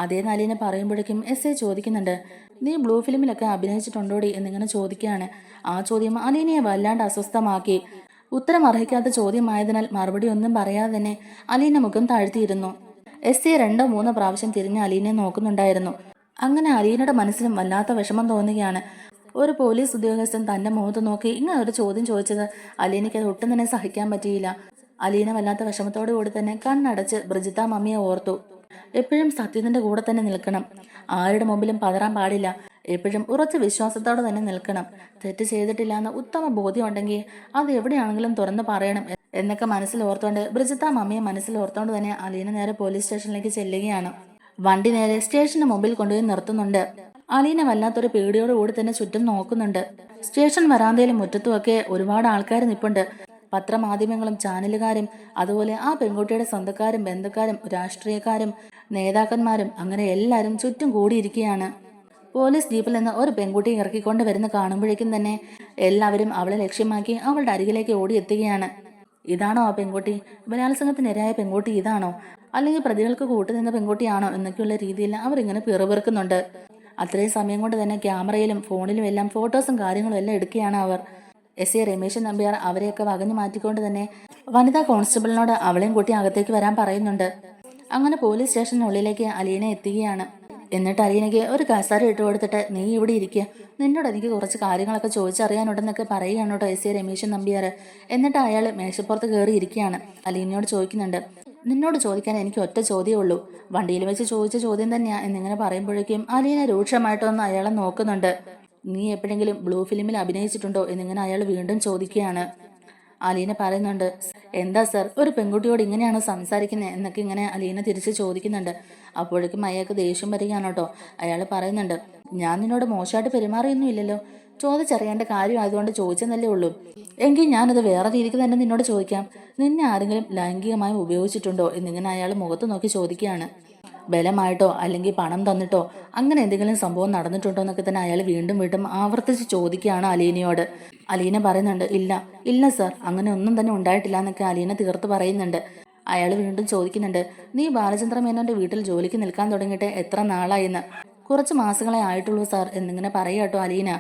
അതേന്ന് അലീന പറയുമ്പോഴേക്കും എസ് ഐ ചോദിക്കുന്നുണ്ട്, നീ ബ്ലൂ ഫിലിമിലൊക്കെ അഭിനയിച്ചിട്ടുണ്ടോടി എന്നിങ്ങനെ ചോദിക്കുകയാണ്. ആ ചോദ്യം അലീനയെ വല്ലാണ്ട് അസ്വസ്ഥമാക്കി. ഉത്തരം അർഹിക്കാത്ത ചോദ്യമായതിനാൽ മറുപടി ഒന്നും പറയാതെ തന്നെ അലീന മുഖം താഴ്ത്തിയിരുന്നു. എസ് ഐ 2-3 പ്രാവശ്യം തിരിഞ്ഞ് അലീനയെ നോക്കുന്നുണ്ടായിരുന്നു. അങ്ങനെ അലീനയുടെ മനസ്സിലും വല്ലാത്ത വിഷമം തോന്നുകയാണ്. ഒരു പോലീസ് ഉദ്യോഗസ്ഥൻ തന്റെ മുഖത്ത് നോക്കി ഇങ്ങനെ ഒരു ചോദ്യം ചോദിച്ചത് അലീനയ്ക്ക് അത് ഒട്ടും തന്നെ സഹിക്കാൻ പറ്റിയില്ല. അലീന വല്ലാത്ത വിഷമത്തോടു കൂടി തന്നെ കണ്ണടച്ച് ബ്രിജിത്ത മമ്മിയെ ഓർത്തു. എപ്പോഴും സത്യത്തിന്റെ കൂടെ തന്നെ നിൽക്കണം, ആരുടെ മുമ്പിലും പതറാൻ പാടില്ല, എപ്പോഴും ഉറച്ച വിശ്വാസത്തോടെ തന്നെ നിൽക്കണം. തെറ്റ് ചെയ്തിട്ടില്ല എന്ന് ഉത്തമ ബോധ്യം ഉണ്ടെങ്കിൽ അത് എവിടെയാണെങ്കിലും തുറന്ന് പറയണം എന്നൊക്കെ മനസ്സിൽ ഓർത്തോണ്ട് ബ്രിജിത്ത മമ്മിയെ മനസ്സിൽ ഓർത്തോണ്ട് തന്നെ അലീന നേരെ പോലീസ് സ്റ്റേഷനിലേക്ക് ചെല്ലുകയാണ്. വണ്ടി നേരെ സ്റ്റേഷന് മുമ്പിൽ കൊണ്ടുപോയി നിർത്തുന്നുണ്ട്. അലീന വല്ലാത്തൊരു പേടിയോടുകൂടി തന്നെ ചുറ്റും നോക്കുന്നുണ്ട്. സ്റ്റേഷൻ വരാന്തയിലും മുറ്റത്തുമൊക്കെ ഒരുപാട് ആൾക്കാർ നിൽപ്പുണ്ട്. പത്രമാധ്യമങ്ങളും ചാനലുകാരും അതുപോലെ ആ പെൺകുട്ടിയുടെ സ്വന്തക്കാരും ബന്ധുക്കാരും രാഷ്ട്രീയക്കാരും നേതാക്കന്മാരും അങ്ങനെ എല്ലാവരും ചുറ്റും കൂടിയിരിക്കുകയാണ്. പോലീസ് ജീപ്പിൽ നിന്ന് ഒരു പെൺകുട്ടി ഇറക്കിക്കൊണ്ട് വരുന്ന കാണുമ്പോഴേക്കും തന്നെ എല്ലാവരും അവളെ ലക്ഷ്യമാക്കി അവളുടെ അരികിലേക്ക് ഓടിയെത്തുകയാണ്. ഇതാണോ ആ പെൺകുട്ടി? ബലാത്സംഗത്തിനിരയായ പെൺകുട്ടി ഇതാണോ? അല്ലെങ്കിൽ പ്രതികൾക്ക് കൂട്ടുനിന്ന പെൺകുട്ടിയാണോ എന്നൊക്കെയുള്ള രീതിയിൽ അവർ ഇങ്ങനെ പിറുപിറുക്കുന്നുണ്ട്. അത്രയും സമയം കൊണ്ട് തന്നെ ക്യാമറയിലും ഫോണിലും എല്ലാം ഫോട്ടോസും കാര്യങ്ങളും എല്ലാം എടുക്കുകയാണ് അവർ. എസ് ഐ രമേശൻ നമ്പ്യാർ അവരെയൊക്കെ വകഞ്ഞു മാറ്റിക്കൊണ്ട് തന്നെ വനിതാ കോൺസ്റ്റബിളിനോട് അവളെയും കൂട്ടി അകത്തേക്ക് വരാൻ പറയുന്നുണ്ട്. അങ്ങനെ പോലീസ് സ്റ്റേഷനുള്ളിലേക്ക് അലീന എത്തുകയാണ്. എന്നിട്ട് അലീനയ്ക്ക് ഒരു കസേര ഇട്ട് കൊടുത്തിട്ട്, നീ ഇവിടെ ഇരിക്കുക, നിന്നോട് എനിക്ക് കുറച്ച് കാര്യങ്ങളൊക്കെ ചോദിച്ചറിയാനുണ്ടെന്നൊക്കെ പറയുകയാണ് കേട്ടോ എസ് ഐ രമേശൻ നമ്പ്യാർ. എന്നിട്ട് അയാൾ മേശപ്പുറത്ത് കയറി ഇരിക്കുകയാണ്. അലീനയോട് ചോദിക്കുന്നുണ്ട്, നിന്നോട് ചോദിക്കാൻ എനിക്ക് ഒറ്റ ചോദ്യമേ ഉള്ളൂ, വണ്ടിയിൽ വെച്ച് ചോദിച്ച ചോദ്യം തന്നെയാ എന്നിങ്ങനെ പറയുമ്പോഴേക്കും അലീന രൂക്ഷമായിട്ടൊന്ന് അയാളെ നോക്കുന്നുണ്ട്. നീ എപ്പോഴെങ്കിലും ബ്ലൂ ഫിലിമിൽ അഭിനയിച്ചിട്ടുണ്ടോ എന്നിങ്ങനെ അയാൾ വീണ്ടും ചോദിക്കുകയാണ്. അലീന പറയുന്നുണ്ട്. എന്താ സർ, ഒരു പെൺകുട്ടിയോട് ഇങ്ങനെയാണോ സംസാരിക്കുന്നത് എന്നൊക്കെ ഇങ്ങനെ അലീന തിരിച്ച് ചോദിക്കുന്നുണ്ട്. അപ്പോഴേക്കും അയാൾക്ക് ദേഷ്യം വരികയാണ് കേട്ടോ. അയാൾ പറയുന്നുണ്ട്, ഞാൻ നിന്നോട് മോശമായിട്ട് പെരുമാറിയൊന്നും ഇല്ലല്ലോ, ചോദിച്ചറിയേണ്ട കാര്യം ആയതുകൊണ്ട് ചോദിച്ചെന്നല്ലേ ഉള്ളൂ. എങ്കിൽ ഞാനത് വേറെ രീതിക്ക് തന്നെ നിന്നോട് ചോദിക്കാം. നിന്നെ ആരെങ്കിലും ലൈംഗികമായി ഉപയോഗിച്ചിട്ടുണ്ടോ എന്നിങ്ങനെ അയാൾ മുഖത്ത് നോക്കി ചോദിക്കുകയാണ്. ബലമായിട്ടോ അല്ലെങ്കിൽ പണം തന്നിട്ടോ അങ്ങനെ എന്തെങ്കിലും സംഭവം നടന്നിട്ടുണ്ടോ എന്നൊക്കെ തന്നെ അയാൾ വീണ്ടും വീണ്ടും ആവർത്തിച്ച് ചോദിക്കുകയാണ് അലീനയോട്. അലീന പറയുന്നുണ്ട്, ഇല്ല ഇല്ല സർ, അങ്ങനെ ഒന്നും തന്നെ ഉണ്ടായിട്ടില്ല എന്നൊക്കെ അലീന തീർത്ത് പറയുന്നുണ്ട്. അയാൾ വീണ്ടും ചോദിക്കുന്നുണ്ട്, നീ ബാലചന്ദ്ര മേനോന്റെ വീട്ടിൽ ജോലിക്ക് നിൽക്കാൻ തുടങ്ങിയിട്ട് എത്ര നാളായിന്ന്? കുറച്ച് മാസങ്ങളെ ആയിട്ടുള്ളൂ സാർ എന്നിങ്ങനെ പറയാട്ടോ അലീന.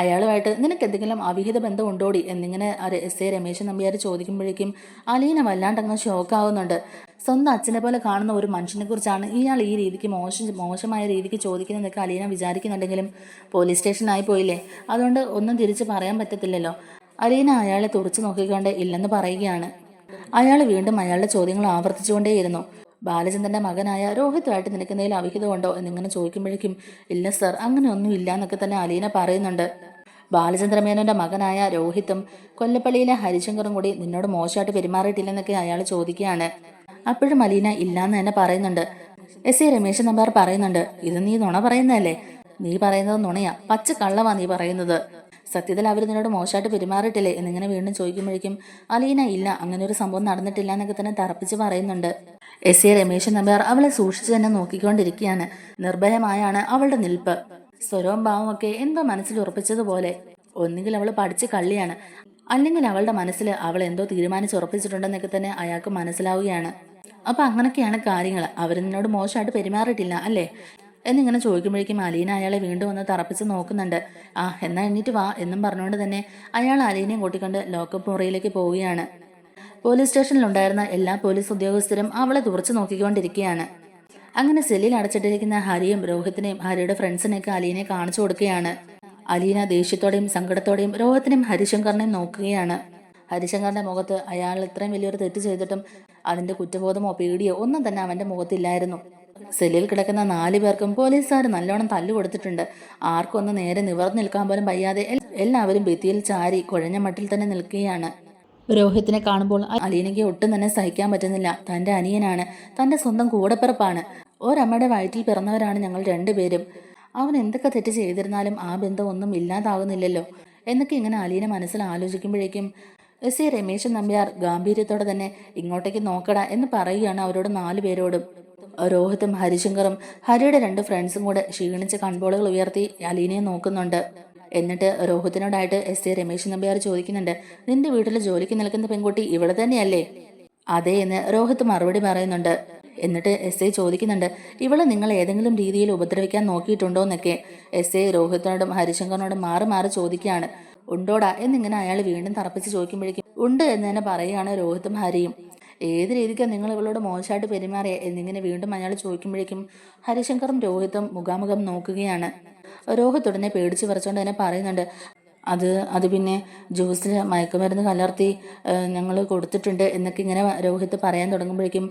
അയാളുമായിട്ട് നിനക്ക് എന്തെങ്കിലും അവിഹിത ബന്ധം ഉണ്ടോടി എന്നിങ്ങനെ എസ് എ രമേശൻ നമ്പ്യാർ ചോദിക്കുമ്പോഴേക്കും അലീന വല്ലാണ്ടങ്ങ് ഷോക്കാവുന്നുണ്ട്. സ്വന്തം അച്ഛനെ പോലെ കാണുന്ന ഒരു മനുഷ്യനെ കുറിച്ചാണ് ഇയാൾ ഈ രീതിക്ക് മോശമായ രീതിക്ക് ചോദിക്കുന്നതൊക്കെ അലീന വിചാരിക്കുന്നുണ്ടെങ്കിലും പോലീസ് സ്റ്റേഷനായി പോയില്ലേ, അതുകൊണ്ട് ഒന്നും തിരിച്ച് പറയാൻ പറ്റത്തില്ലല്ലോ. അലീന അയാളെ തുറച്ചു നോക്കിക്കൊണ്ട് ഇല്ലെന്ന് പറയുകയാണ്. അയാൾ വീണ്ടും അയാളുടെ ചോദ്യങ്ങൾ ആവർത്തിച്ചുകൊണ്ടേയിരുന്നു. ബാലചന്ദ്രന്റെ മകനായ രോഹിത്തുമായിട്ട് നിനക്ക് എന്തെങ്കിലും അവിഹിതമുണ്ടോ എന്നിങ്ങനെ ചോദിക്കുമ്പോഴേക്കും ഇല്ല സർ, അങ്ങനെ ഒന്നും ഇല്ല എന്നൊക്കെ തന്നെ അലീന പറയുന്നുണ്ട്. ബാലചന്ദ്രമേനോന്റെ മകനായ രോഹിത്തും കൊല്ലപ്പള്ളിയിലെ ഹരിശങ്കറും കൂടി നിന്നോട് മോശമായിട്ട് പെരുമാറിയിട്ടില്ലെന്നൊക്കെ അയാൾ ചോദിക്കുകയാണ്. അപ്പോഴും അലീന ഇല്ലാന്ന് തന്നെ പറയുന്നുണ്ട്. എസ് എ രമേശൻ നമ്പ്യാർ പറയുന്നുണ്ട്, ഇത് നീ നുണ പറയുന്നതല്ലേ, നീ പറയുന്നത് നുണയാ, പച്ച കള്ളവാ നീ പറയുന്നത്. സത്യത്തിൽ അവർ നിന്നോട് മോശമായിട്ട് പെരുമാറിയിട്ടില്ലേ എന്നിങ്ങനെ വീണ്ടും ചോദിക്കുമ്പോഴേക്കും അലീന ഇല്ല, അങ്ങനെ ഒരു സംഭവം നടന്നിട്ടില്ല എന്നൊക്കെ തന്നെ തറപ്പിച്ച് പറയുന്നുണ്ട്. എസ് എ രമേശൻ നമ്പ്യാർ അവളെ സൂക്ഷിച്ചു തന്നെ നോക്കിക്കൊണ്ടിരിക്കുകയാണ്. നിർഭയമായാണ് അവളുടെ നിൽപ്പ്. സ്വരവും ഭാവവും ഒക്കെ എന്തോ മനസ്സിൽ ഉറപ്പിച്ചതുപോലെ. ഒന്നുകിൽ അവൾ പഠിച്ച് കള്ളിയാണ്, അല്ലെങ്കിൽ അവളുടെ മനസ്സിൽ അവൾ എന്തോ തീരുമാനിച്ചുറപ്പിച്ചിട്ടുണ്ടെന്നൊക്കെ തന്നെ അയാൾക്ക് മനസ്സിലാവുകയാണ്. അപ്പൊ അങ്ങനൊക്കെയാണ് കാര്യങ്ങൾ, അവർ നിന്നോട് മോശമായിട്ട് പെരുമാറിയിട്ടില്ല അല്ലേ എന്നിങ്ങനെ ചോദിക്കുമ്പോഴേക്കും അലീന അയാളെ വീണ്ടും ഒന്ന് തറപ്പിച്ച് നോക്കുന്നുണ്ട്. ആ എന്നാ എണ്ണീറ്റ് വാ എന്നും പറഞ്ഞുകൊണ്ട് തന്നെ അയാൾ അലീനയും കൂട്ടിക്കൊണ്ട് ലോക്കപ്പ് മുറിയിലേക്ക് പോവുകയാണ്. പോലീസ് സ്റ്റേഷനിലുണ്ടായിരുന്ന എല്ലാ പോലീസ് ഉദ്യോഗസ്ഥരും അവളെ തുറച്ചു നോക്കിക്കൊണ്ടിരിക്കുകയാണ്. അങ്ങനെ സെല്ലിൽ അടച്ചിട്ടിരിക്കുന്ന ഹരിയും രോഹിത്തിനെയും ഹരിയുടെ ഫ്രണ്ട്സിനെയൊക്കെ അലീനെ കാണിച്ചു കൊടുക്കുകയാണ്. അലീന ദേഷ്യത്തോടെയും സങ്കടത്തോടെയും രോഹിത്തിനെയും ഹരിശങ്കറിനെയും നോക്കുകയാണ്. ഹരിശങ്കറിന്റെ മുഖത്ത് അയാൾ ഇത്രയും വലിയൊരു തെറ്റ് ചെയ്തിട്ടും അതിന്റെ കുറ്റബോധമോ പേടിയോ ഒന്നും തന്നെ അവന്റെ മുഖത്തില്ലായിരുന്നു. സെല്ലിൽ കിടക്കുന്ന 4 പേർക്കും പോലീസുകാർ നല്ലോണം തല്ലു കൊടുത്തിട്ടുണ്ട്. ആർക്കും ഒന്ന് നേരെ നിവർന്നു നിൽക്കാൻ പോലും വയ്യാതെ എല്ലാവരും ഭിത്തിയിൽ ചാരി കുഴഞ്ഞ മട്ടിൽ തന്നെ നിൽക്കുകയാണ്. രോഹിത്തിനെ കാണുമ്പോൾ അലീനയ്ക്ക് ഒട്ടും തന്നെ സഹിക്കാൻ പറ്റുന്നില്ല. തന്റെ അനിയനാണ്, തന്റെ സ്വന്തം കൂടപ്പിറപ്പാണ്, ഒരമ്മയുടെ വയറ്റിൽ പിറന്നവരാണ് ഞങ്ങൾ രണ്ടുപേരും. അവൻ എന്തൊക്കെ തെറ്റ് ചെയ്തിരുന്നാലും ആ ബന്ധം ഒന്നും ഇല്ലാതാകുന്നില്ലല്ലോ എന്നൊക്കെ ഇങ്ങനെ അലീന മനസ്സിൽ ആലോചിക്കുമ്പോഴേക്കും എസ് എ രമേശൻ നമ്പ്യാർ ഗാംഭീര്യത്തോടെ തന്നെ ഇങ്ങോട്ടേക്ക് നോക്കടാ എന്ന് പറയുകയാണ് അവരോട് 4 പേരോടും. രോഹിത്തും ഹരിശങ്കറും ഹരിയുടെ 2 ഫ്രണ്ട്സും കൂടെ ക്ഷീണിച്ച കൺപോളുകൾ ഉയർത്തി അലീനയെ നോക്കുന്നുണ്ട്. എന്നിട്ട് രോഹിത്തിനോടായിട്ട് എസ് എ രമേശൻ നമ്പ്യാർ ചോദിക്കുന്നുണ്ട്, നിന്റെ വീട്ടിൽ ജോലിക്ക് നിൽക്കുന്ന പെൺകുട്ടി ഇവിടെ തന്നെയല്ലേ? അതെ എന്ന് രോഹിത്ത് മറുപടി പറയുന്നുണ്ട്. എന്നിട്ട് എസ് ഐ ചോദിക്കുന്നുണ്ട്, ഇവളെ നിങ്ങൾ ഏതെങ്കിലും രീതിയിൽ ഉപദ്രവിക്കാൻ നോക്കിയിട്ടുണ്ടോ എന്നൊക്കെ. എസ് ഐ രോഹിത്തിനോടും ഹരിശങ്കറിനോടും മാറി മാറി ചോദിക്കുകയാണ്. ഉണ്ടോടാ എന്നിങ്ങനെ അയാൾ വീണ്ടും തറപ്പിച്ച് ചോദിക്കുമ്പോഴേക്കും ഉണ്ട് എന്ന് തന്നെ പറയുകയാണ് രോഹിത്തും ഹരിയും. ഏത് രീതിക്കാണ് നിങ്ങൾ ഇവളോട് മോശമായിട്ട് പെരുമാറിയ എന്നിങ്ങനെ വീണ്ടും അയാൾ ചോദിക്കുമ്പോഴേക്കും ഹരിശങ്കറും രോഹിത്തും മുഖാമുഖം നോക്കുകയാണ്. രോഹിത്ത് ഉടനെ പേടിച്ച് പറിച്ചുകൊണ്ട് തന്നെ പറയുന്നുണ്ട്, അത് പിന്നെ ജ്യൂസിൽ മയക്കുമരുന്ന് കലർത്തി ഞങ്ങൾ കൊടുത്തിട്ടുണ്ട് എന്നൊക്കെ ഇങ്ങനെ രോഹിത്ത് പറയാൻ തുടങ്ങുമ്പോഴേക്കും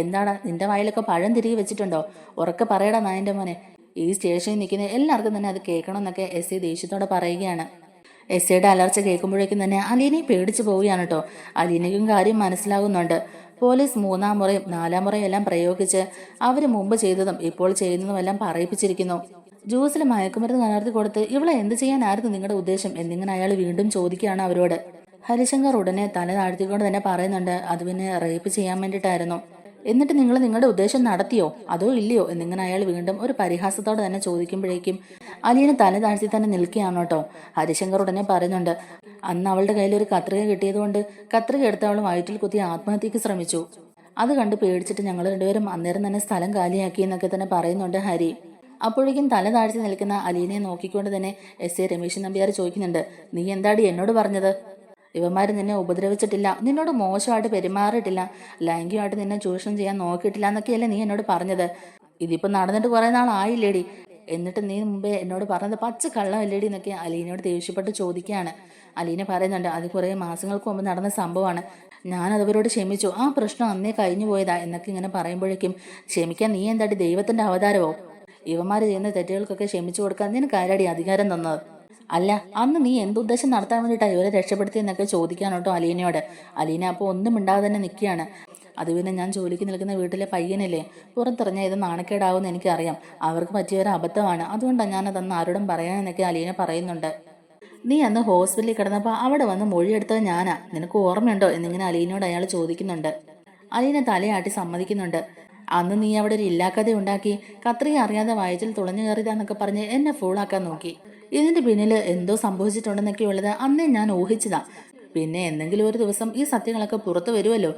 എന്താടാ നിന്റെ വായിലൊക്കെ പഴം തിരികെ വെച്ചിട്ടുണ്ടോ? ഉറക്കെ പറയടാ നായൻ്റെ മോനെ, ഈ സ്റ്റേഷനിൽ നിൽക്കുന്ന എല്ലാവർക്കും തന്നെ അത് കേൾക്കണമെന്നൊക്കെ എസ് ഐ ദേഷ്യത്തോടെ പറയുകയാണ്. എസ് ഐയുടെ അലർച്ച കേൾക്കുമ്പോഴേക്കും തന്നെ അലീനയെ പേടിച്ചു പോവുകയാണ് കേട്ടോ. അലീനയ്ക്കും കാര്യം മനസ്സിലാകുന്നുണ്ട്. പോലീസ് 3-ാം മുറയും 4-ാം മുറയും എല്ലാം പ്രയോഗിച്ച് അവർ മുമ്പ് ചെയ്തതും ഇപ്പോൾ ചെയ്യുന്നതും എല്ലാം പറയിപ്പിച്ചിരിക്കുന്നു. ജ്യൂസിൽ മയക്കുമരുന്ന് കലർത്തി കൊടുത്ത് ഇവളെ എന്ത് ചെയ്യാനായിരുന്നു നിങ്ങളുടെ ഉദ്ദേശം എന്നിങ്ങനെ അയാൾ വീണ്ടും ചോദിക്കുകയാണ് അവരോട്. ഹരിശങ്കർ ഉടനെ തല താഴ്ത്തിക്കൊണ്ട് തന്നെ പറയുന്നുണ്ട്, അത് പിന്നെ റേപ്പ് ചെയ്യാൻ വേണ്ടിയിട്ടായിരുന്നു. എന്നിട്ട് നിങ്ങൾ നിങ്ങളുടെ ഉദ്ദേശം നടത്തിയോ അതോ ഇല്ലയോ എന്നിങ്ങനെ അയാൾ വീണ്ടും ഒരു പരിഹാസത്തോടെ തന്നെ ചോദിക്കുമ്പോഴേക്കും അലീന തല താഴ്ത്തി തന്നെ നിൽക്കുകയാണ് കേട്ടോ. ഹരിശങ്കർ ഉടനെ പറയുന്നുണ്ട്, അന്ന് അവളുടെ കയ്യിൽ ഒരു കത്രിക കിട്ടിയതുകൊണ്ട് കത്രിക എടുത്ത് അവൾ വയറ്റിൽ കുത്തി ആത്മഹത്യക്ക് ശ്രമിച്ചു. അത് കണ്ട് പേടിച്ചിട്ട് ഞങ്ങൾ രണ്ടുപേരും അന്നേരം തന്നെ സ്ഥലം കാലിയാക്കി എന്നൊക്കെ തന്നെ പറയുന്നുണ്ട് ഹരി. അപ്പോഴേക്കും തല താഴ്ത്തി നിൽക്കുന്ന അലീനയെ നോക്കിക്കൊണ്ട് തന്നെ എസ് എ രമേശൻ നമ്പ്യാർ ചോദിക്കുന്നുണ്ട്, നീ എന്താടി എന്നോട് പറഞ്ഞത്? ഇവന്മാർ നിന്നെ ഉപദ്രവിച്ചിട്ടില്ല, നിന്നോട് മോശമായിട്ട് പെരുമാറിയിട്ടില്ല, ലൈംഗികമായിട്ട് നിന്നെ ചൂഷണം ചെയ്യാൻ നോക്കിയിട്ടില്ല എന്നൊക്കെയല്ലേ നീ എന്നോട് പറഞ്ഞത്? ഇതിപ്പോൾ നടന്നിട്ട് കുറേ നാളായില്ലേടി, എന്നിട്ട് നീ മുമ്പേ എന്നോട് പറഞ്ഞത് പച്ച കള്ളമല്ലേടി എന്നൊക്കെ അലീനയോട് ദേഷ്യപ്പെട്ട് ചോദിക്കുകയാണ്. അലീന പറയുന്നുണ്ട്, അത് കുറേ മാസങ്ങൾക്ക് മുമ്പ് നടന്ന സംഭവമാണ്, ഞാനതവരോട് ക്ഷമിച്ചു, ആ പ്രശ്നം അന്നേ കഴിഞ്ഞു പോയതാ എന്നൊക്കെ ഇങ്ങനെ പറയുമ്പോഴേക്കും ക്ഷമിക്കാൻ നീ എന്താടി ദൈവത്തിന്റെ അവതാരമോ? ഇവന്മാർ ചെയ്യുന്ന തെറ്റുകൾക്കൊക്കെ ക്ഷമിച്ചു കൊടുക്കാൻ നിനക്ക് ആരാടി അധികാരം തന്നത്? അല്ല, അന്ന് നീ എന്തുദ്ദേശം നടത്താൻ വേണ്ടിയിട്ടാണ് ഇവരെ രക്ഷപ്പെടുത്തിയെന്നൊക്കെ ചോദിക്കാനോട്ടോ അലീനയോട്. അലീന അപ്പോൾ ഒന്നും മിണ്ടാതെ തന്നെ നിൽക്കുകയാണ്. അത് പിന്നെ ഞാൻ ജോലിക്ക് നിൽക്കുന്ന വീട്ടിലെ പയ്യനല്ലേ, പുറത്തിറങ്ങിയാൽ ഇത് നാണക്കേടാവുമെന്ന് എനിക്കറിയാം. അവർക്ക് പറ്റിയൊരു അബദ്ധമാണ്, അതുകൊണ്ടാണ് ഞാനതന്ന് ആരോടും പറയാനെന്നൊക്കെ അലീന പറയുന്നുണ്ട്. നീ അന്ന് ഹോസ്പിറ്റലിൽ കിടന്നപ്പോൾ അവിടെ വന്ന് മൊഴിയെടുത്തത് ഞാനാ, നിനക്ക് ഓർമ്മയുണ്ടോ എന്നിങ്ങനെ അലീനയോട് അയാൾ ചോദിക്കുന്നുണ്ട്. അലീന തലയാട്ടി സമ്മതിക്കുന്നുണ്ട്. അന്ന് നീ അവിടെ ഒരു ഇല്ലാക്കഥ ഉണ്ടാക്കി കത്രിക അറിയാതെ വയറ്റിൽ തുളഞ്ഞു കയറിയതാന്നൊക്കെ പറഞ്ഞ് എന്നെ ഫൂളാക്കാൻ നോക്കി. ഇതിന്റെ പിന്നിൽ എന്തോ സംഭവിച്ചിട്ടുണ്ടെന്നൊക്കെ ഉള്ളത് അന്നേ ഞാൻ ഊഹിച്ചതാ. പിന്നെ എന്തെങ്കിലും ഒരു ദിവസം ഈ സത്യങ്ങളൊക്കെ പുറത്തു വരുമല്ലോ.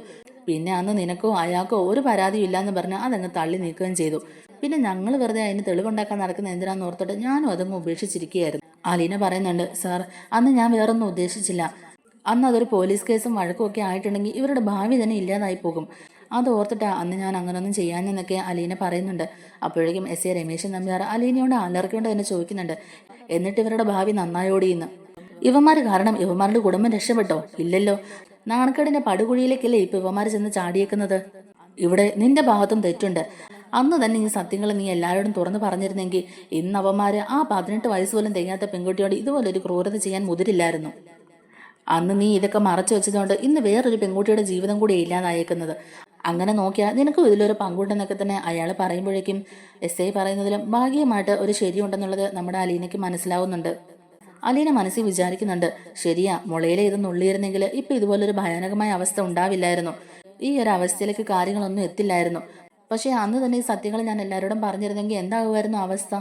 പിന്നെ അന്ന് നിനക്കോ അയാൾക്കോ ഒരു പരാതിയും ഇല്ലാന്ന് പറഞ്ഞ് അതങ്ങ് തള്ളി നീക്കുകയും ചെയ്തു. പിന്നെ ഞങ്ങൾ വെറുതെ അതിന് തെളിവുണ്ടാക്കാൻ നടക്കുന്ന എന്തിനാന്ന് ഓർത്തിട്ട് ഞാനും അതങ്ങ് ഉപേക്ഷിച്ചിരിക്കുകയായിരുന്നു. അലീന പറയുന്നുണ്ട്. സാർ, അന്ന് ഞാൻ വേറൊന്നും ഉദ്ദേശിച്ചില്ല. അന്ന് അതൊരു പോലീസ് കേസും വഴക്കും ഒക്കെ ആയിട്ടുണ്ടെങ്കിൽ ഇവരുടെ ഭാവി തന്നെ ഇല്ലാതായി പോകും. അത് ഓർത്തിട്ടാ അന്ന് ഞാൻ അങ്ങനൊന്നും ചെയ്യാനെന്നൊക്കെ അലീന പറയുന്നുണ്ട്. അപ്പോഴേക്കും എസ് എ രമേശൻ നമ്പ്യാർ അലീനയോട് അലർക്കൊണ്ട് തന്നെ ചോദിക്കുന്നുണ്ട്. എന്നിട്ട് ഇവരുടെ ഭാവി നന്നായോടിയെന്ന്. ഇവന്മാർ കാരണം ഇവന്മാരുടെ കുടുംബം രക്ഷപ്പെട്ടോ? ഇല്ലല്ലോ. നാണക്കേടിന്റെ പടുകുഴിയിലേക്കല്ലേ ഇപ്പൊ ഇവന്മാർ ചെന്ന് ചാടിയേക്കുന്നത്. ഇവിടെ നിന്റെ ഭാഗത്തും തെറ്റുണ്ട്. അന്ന് തന്നെ ഈ സത്യങ്ങൾ നീ എല്ലാവരോടും തുറന്നു പറഞ്ഞിരുന്നെങ്കിൽ ഇന്ന് അവന്മാര് ആ 18 വയസ്സ് പോലും തികയാത്ത പെൺകുട്ടിയോട് ഇതുപോലൊരു ക്രൂരത ചെയ്യാൻ മുതിരില്ലായിരുന്നു. അന്ന് നീ ഇതൊക്കെ മറച്ചു വെച്ചതുകൊണ്ട് ഇന്ന് വേറൊരു പെൺകുട്ടിയുടെ ജീവിതം കൂടി ഇല്ലാതായേക്കുന്നത്. അങ്ങനെ നോക്കിയാൽ നിനക്കും ഇതിലൊരു പങ്കുണ്ടെന്നൊക്കെ തന്നെ അയാൾ പറയുമ്പോഴേക്കും എസ് ഐ പറയുന്നതിലും ഭാഗികമായിട്ട് ഒരു ശരിയുണ്ടെന്നുള്ളത് നമ്മുടെ അലീനയ്ക്ക് മനസ്സിലാവുന്നുണ്ട്. അലീന മനസ്സിൽ വിചാരിക്കുന്നുണ്ട്. ശരിയാ, മുളയിലെ ഇത് നുള്ളിയിരുന്നെങ്കിൽ ഇപ്പൊ ഇതുപോലൊരു ഭയാനകമായ അവസ്ഥ ഉണ്ടാവില്ലായിരുന്നു. ഈ ഒരു അവസ്ഥയിലേക്ക് കാര്യങ്ങളൊന്നും എത്തില്ലായിരുന്നു. പക്ഷെ അന്ന് തന്നെ ഈ സത്യങ്ങൾ ഞാൻ എല്ലാവരോടും പറഞ്ഞിരുന്നെങ്കിൽ എന്താകുമായിരുന്നു അവസ്ഥ?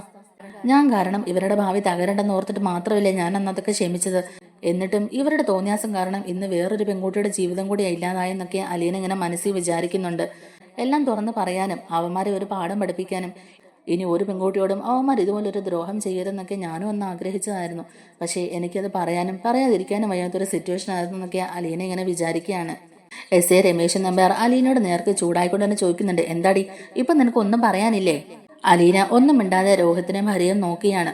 ഞാൻ കാരണം ഇവരുടെ ഭാവി തകരണ്ടെന്ന് ഓർത്തിട്ട് മാത്രമല്ലേ ഞാൻ അന്നതൊക്കെ ക്ഷമിച്ചത്. എന്നിട്ടും ഇവരുടെ തോന്നിയാസം കാരണം ഇന്ന് വേറൊരു പെൺകുട്ടിയുടെ ജീവിതം കൂടി ഇല്ലാതായെന്നൊക്കെ അലീന ഇങ്ങനെ മനസ്സിൽ വിചാരിക്കുന്നുണ്ട്. എല്ലാം തുറന്ന് പറയാനും അവന്മാരെ ഒരു പാഠം പഠിപ്പിക്കാനും ഇനി ഒരു പെൺകുട്ടിയോടും അവന്മാർ ഇതുപോലൊരു ദ്രോഹം ചെയ്യരുതെന്നൊക്കെ ഞാനും ഒന്ന് ആഗ്രഹിച്ചതായിരുന്നു. പക്ഷേ എനിക്കത് പറയാനും പറയാതിരിക്കാനും വയ്യാത്തൊരു സിറ്റുവേഷൻ ആയിരുന്നു എന്നൊക്കെ അലീന ഇങ്ങനെ വിചാരിക്കുകയാണ്. എസ് എ രമേശൻ നമ്പ്യാർ അലീനയോട് നേർക്ക് ചൂടായിക്കൊണ്ട് തന്നെ ചോദിക്കുന്നുണ്ട്. എന്താടി, ഇപ്പൊ നിനക്കൊന്നും പറയാനില്ലേ? അലീന ഒന്നും മിണ്ടാതെ രോഹിത്തിനെ ഭാര്യയും നോക്കിയാണ്.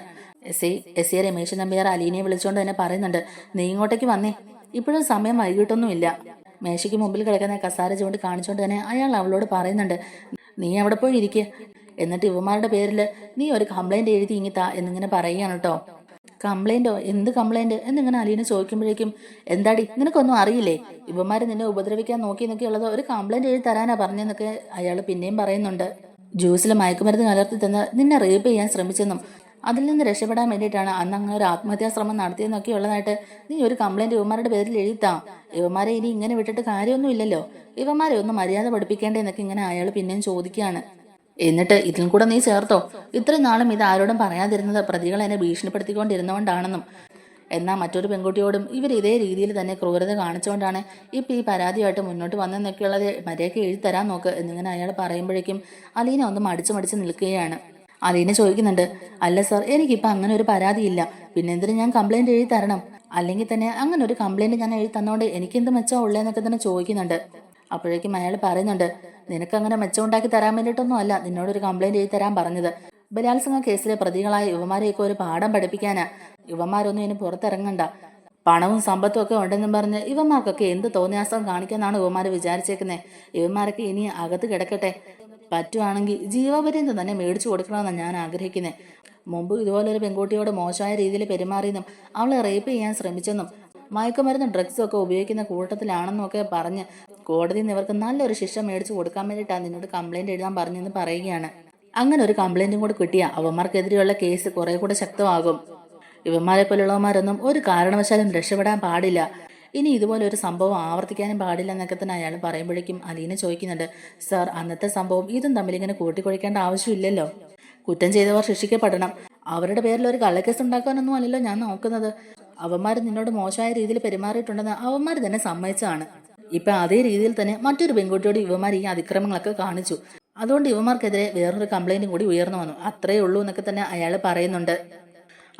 എസ് എ രമേശൻ നമ്പ്യാർ അലീനയെ വിളിച്ചുകൊണ്ട് തന്നെ പറയുന്നുണ്ട്. നീ ഇങ്ങോട്ടേക്ക് വന്നേ, ഇപ്പോഴും സമയം വൈകിട്ടൊന്നുമില്ല. മേശയ്ക്ക് മുമ്പിൽ കിടക്കുന്ന കസാര ചൂണ്ടി കാണിച്ചുകൊണ്ട് തന്നെ അയാൾ അവളോട് പറയുന്നുണ്ട്. നീ അവിടെ പോയി ഇരിക്കുക, എന്നിട്ട് ഇവന്മാരുടെ പേരിൽ നീ ഒരു കംപ്ലൈന്റ് എഴുതി ഇങ്ങിത്താ എന്നിങ്ങനെ പറയുകയാണ് കേട്ടോ. കംപ്ലൈന്റോ? എന്ത് കംപ്ലൈന്റ് എന്നിങ്ങനെ അലീന ചോദിക്കുമ്പോഴേക്കും എന്താടി, നിനക്കൊന്നും അറിയില്ലേ? ഇവന്മാര് നിന്നെ ഉപദ്രവിക്കാൻ നോക്കി എന്നൊക്കെയുള്ളത് ഒരു കംപ്ലൈന്റ് എഴുതി തരാനാ പറഞ്ഞെന്നൊക്കെ അയാൾ പിന്നെയും പറയുന്നുണ്ട്. ജ്യൂസിൽ മയക്കുമരുന്ന് കലർത്തി തന്ന് നിന്നെ റേപ്പ് ചെയ്യാൻ ശ്രമിച്ചെന്നും അതിൽ നിന്ന് രക്ഷപ്പെടാൻ വേണ്ടിയിട്ടാണ് അന്ന് അങ്ങനെ ഒരു ആത്മഹത്യാ ശ്രമം നടത്തിയെന്നൊക്കെ ഉള്ളതായിട്ട് നീ ഒരു കംപ്ലൈന്റ് ഇവന്മാരുടെ പേരിൽ എഴുതാ. ഇവന്മാരെ ഇനി ഇങ്ങനെ വിട്ടിട്ട് കാര്യമൊന്നും ഇല്ലല്ലോ. ഇവന്മാരെ ഒന്ന് മര്യാദ പഠിപ്പിക്കേണ്ടതെന്നൊക്കെ ഇങ്ങനെ അയാൾ പിന്നെയും ചോദിക്കുകയാണ്. എന്നിട്ട് ഇതിലും കൂടെ നീ ചേർത്തോ, ഇത്രയും നാളും ഇത് ആരോടും പറയാതിരുന്നത് പ്രതികൾ എന്നെ ഭീഷണിപ്പെടുത്തിക്കൊണ്ടിരുന്നുകൊണ്ടാണെന്നും, എന്നാൽ മറ്റൊരു പെൺകുട്ടിയോടും ഇവർ ഇതേ രീതിയിൽ തന്നെ ക്രൂരത കാണിച്ചുകൊണ്ടാണ് ഇപ്പം ഈ പരാതിയായിട്ട് മുന്നോട്ട് വന്നെന്നൊക്കെയുള്ളത് മര്യാദയ്ക്ക് എഴുതി തരാൻ നോക്ക് എന്നിങ്ങനെ അയാൾ പറയുമ്പോഴേക്കും അലീന ഒന്ന് മടിച്ച് നിൽക്കുകയാണ്. അലീന ചോദിക്കുന്നുണ്ട്. അല്ല സാർ, എനിക്കിപ്പോൾ അങ്ങനെ ഒരു പരാതിയില്ല, പിന്നെ എന്തിനു ഞാൻ കംപ്ലൈന്റ് എഴുതി തരണം? അല്ലെങ്കിൽ തന്നെ അങ്ങനെ ഒരു കംപ്ലൈന്റ് ഞാൻ എഴുതി തന്നോണ്ട് എനിക്കെന്ത് മെച്ചം ഉള്ളതെന്നൊക്കെ തന്നെ ചോദിക്കുന്നുണ്ട്. അപ്പോഴേക്കും അയാൾ പറയുന്നുണ്ട്. നിനക്കങ്ങനെ മെച്ചമുണ്ടാക്കി തരാൻ വേണ്ടിയിട്ടൊന്നും അല്ല നിന്നോടൊരു കംപ്ലൈന്റ് എഴുതി തരാൻ പറഞ്ഞത്. ബലാത്സംഗ കേസിലെ പ്രതികളായ യുവമാരെയൊക്കെ ഒരു പാഠം പഠിപ്പിക്കാനാ. യുവമാരൊന്നും ഇനി പുറത്തിറങ്ങണ്ട. പണവും സമ്പത്തും ഒക്കെ ഉണ്ടെന്നും പറഞ്ഞ് ഇവന്മാർക്കൊക്കെ എന്ത് തോന്നിയാസം കാണിക്കാന്നാണ് യുവമാര് വിചാരിച്ചേക്കുന്നത്. ഇവന്മാരൊക്കെ ഇനി അകത്ത് കിടക്കട്ടെ. പറ്റുവാണെങ്കിൽ ജീവപര്യന്തം തന്നെ മേടിച്ചു കൊടുക്കണമെന്നാണ് ഞാൻ ആഗ്രഹിക്കുന്നത്. മുമ്പ് ഇതുപോലൊരു പെൺകുട്ടിയോട് മോശമായ രീതിയിൽ പെരുമാറിയെന്നും അവളെ റേപ്പ് ചെയ്യാൻ ശ്രമിച്ചെന്നും മയക്കുമരുന്നും ഡ്രഗ്സും ഒക്കെ ഉപയോഗിക്കുന്ന കൂട്ടത്തിലാണെന്നും ഒക്കെ പറഞ്ഞ് കോടതിയിൽ നിന്ന് ഇവർക്ക് നല്ലൊരു ശിക്ഷ മേടിച്ചു കൊടുക്കാൻ വേണ്ടിയിട്ടാണ് നിന്നോട് കംപ്ലൈന്റ് എഴുതാൻ പറഞ്ഞെന്ന് പറയുകയാണ്. അങ്ങനെ ഒരു കംപ്ലൈന്റും കൂടെ കിട്ടിയാൽ അവന്മാർക്കെതിരെയുള്ള കേസ് കുറെ കൂടെ ശക്തമാകും. ഇവന്മാരെ പോലുള്ളവന്മാരൊന്നും ഒരു കാരണവശാലും രക്ഷപ്പെടാൻ പാടില്ല. ഇനി ഇതുപോലെ ഒരു സംഭവം ആവർത്തിക്കാനും പാടില്ല എന്നൊക്കെ തന്നെ അയാൾ പറയുമ്പോഴേക്കും അലീന ചോദിക്കുന്നുണ്ട്. സാർ, അന്നത്തെ സംഭവം ഇതും തമ്മിലിങ്ങനെ കൂട്ടിക്കൊഴിക്കേണ്ട ആവശ്യമില്ലല്ലോ. കുറ്റം ചെയ്തവർ ശിക്ഷിക്കപ്പെടണം. അവരുടെ പേരിൽ ഒരു കള്ളക്കേസ് ഉണ്ടാക്കാനൊന്നും അല്ലല്ലോ ഞാൻ നോക്കുന്നത്. അവന്മാർ നിന്നോട് മോശമായ രീതിയിൽ പെരുമാറിയിട്ടുണ്ടെന്ന് അവന്മാർ തന്നെ സമ്മതിച്ചതാണ്. ഇപ്പൊ അതേ രീതിയിൽ തന്നെ മറ്റൊരു പെൺകുട്ടിയോട് ഇവന്മാർ ഈ അതിക്രമങ്ങളൊക്കെ കാണിച്ചു. അതുകൊണ്ട് ഇവന്മാർക്കെതിരെ വേറൊരു കംപ്ലൈന്റും കൂടി ഉയർന്നു വന്നു. അത്രയേ ഉള്ളൂ എന്നൊക്കെ തന്നെ അയാൾ പറയുന്നുണ്ട്.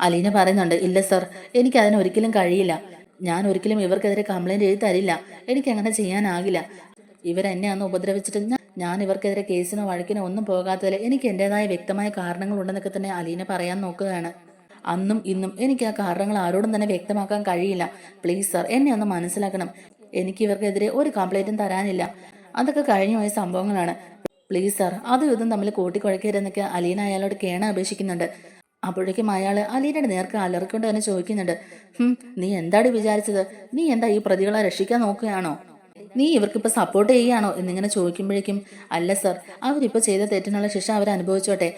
അലീന പറയുന്നുണ്ട്. ഇല്ല സാർ, എനിക്ക് അതിനൊരിക്കലും കഴിയില്ല. ഞാൻ ഒരിക്കലും ഇവർക്കെതിരെ കംപ്ലൈന്റ് എഴുതി തരില്ല. എനിക്ക് അങ്ങനെ ചെയ്യാനാകില്ല. ഇവരെന്നെ അന്ന് ഉപദ്രവിച്ചിട്ട് ഞാൻ ഇവർക്കെതിരെ കേസിനോ വഴക്കിനോ ഒന്നും പോകാത്തതിൽ എനിക്ക് എൻ്റെതായ വ്യക്തമായ കാരണങ്ങളുണ്ടെന്നൊക്കെ തന്നെ അലീന പറയാൻ നോക്കുകയാണ്. അന്നും ഇന്നും എനിക്ക് ആ കാരണങ്ങൾ ആരോടും തന്നെ വ്യക്തമാക്കാൻ കഴിയില്ല. പ്ലീസ് സാർ, എന്നെ ഒന്ന് മനസ്സിലാക്കണം. എനിക്ക് ഇവർക്കെതിരെ ഒരു കംപ്ലൈന്റും തരാനില്ല. അതൊക്കെ കഴിഞ്ഞു പോയ സംഭവങ്ങളാണ്. പ്ലീസ് സാർ, അതും ഇതും തമ്മിൽ കൂട്ടിക്കുഴക്കരുതെന്നൊക്കെ അലീന അയാളോട് കേണ അപേക്ഷിക്കുന്നുണ്ട്. അപ്പോഴേക്കും അയാൾ അലീനയുടെ നേർക്ക് അലറിക്കൊണ്ട് തന്നെ ചോദിക്കുന്നുണ്ട്, നീ എന്താടി വിചാരിച്ചത്? നീ എന്താ ഈ പ്രതികളെ രക്ഷിക്കാൻ നോക്കുകയാണോ? നീ ഇവർക്കിപ്പോൾ സപ്പോർട്ട് ചെയ്യുകയാണോ എന്നിങ്ങനെ ചോദിക്കുമ്പോഴേക്കും, അല്ല സർ, അവരിപ്പോൾ ചെയ്ത തെറ്റിനുള്ള ശിക്ഷ അവർ അനുഭവിച്ചോട്ടെ.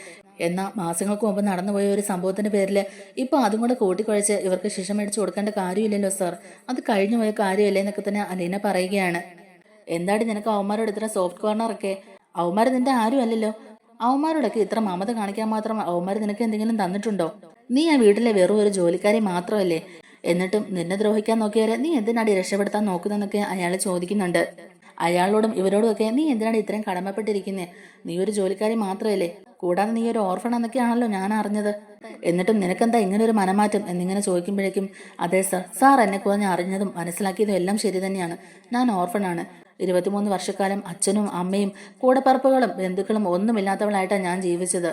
എന്നാൽ മാസങ്ങൾക്ക് മുമ്പ് നടന്നുപോയ ഒരു സംഭവത്തിന്റെ പേരിൽ ഇപ്പോൾ അതും കൂടെ കൂട്ടിക്കുഴച്ച് ഇവർക്ക് ശിക്ഷ മേടിച്ചു കൊടുക്കേണ്ട കാര്യമില്ലല്ലോ സർ. അത് കഴിഞ്ഞു പോയ കാര്യമല്ലേ എന്നൊക്കെ തന്നെ അലീന പറയുകയാണ്. എന്താടി നിനക്ക് അവന്മാരോട് ഇത്ര സോഫ്റ്റ് കോർണറൊക്കെ? അവന്മാർ നിന്റെ ആരും അല്ലല്ലോ. അവന്മാരോടൊക്കെ ഇത്ര മമത കാണിക്കാൻ മാത്രം അവന്മാർ നിനക്ക് എന്തെങ്കിലും തന്നിട്ടുണ്ടോ? നീ ആ വീട്ടിലെ വെറും ഒരു ജോലിക്കാരി മാത്രമല്ലേ? എന്നിട്ടും നിന്നെ ദ്രോഹിക്കാൻ നോക്കിയവരെ നീ എന്തിനാടി രക്ഷപ്പെടുത്താൻ നോക്കുന്നതെന്നൊക്കെ അയാൾ ചോദിക്കുന്നുണ്ട്. അയാളോടും ഇവരോടുമൊക്കെ നീ എന്തിനാണ് ഇത്രയും കടമപ്പെട്ടിരിക്കുന്നത്? നീ ഒരു ജോലിക്കാരി മാത്രമല്ലേ? കൂടാതെ നീ ഒരു ഓർഫൺ എന്നൊക്കെയാണല്ലോ ഞാൻ അറിഞ്ഞത്. എന്നിട്ടും നിനക്കെന്താ ഇങ്ങനെ ഒരു മനമാറ്റം എന്നിങ്ങനെ ചോദിക്കുമ്പോഴേക്കും, അതെ സർ, സാർ എന്നെ കുറിഞ്ഞ് അറിഞ്ഞതും മനസ്സിലാക്കിയതും എല്ലാം ശരി തന്നെയാണ്. ഞാൻ ഓർഫണാണ്. 23 വർഷക്കാലം അച്ഛനും അമ്മയും കൂടപ്പറപ്പുകളും ബന്ധുക്കളും ഒന്നുമില്ലാത്തവളായിട്ടാണ് ഞാൻ ജീവിച്ചത്.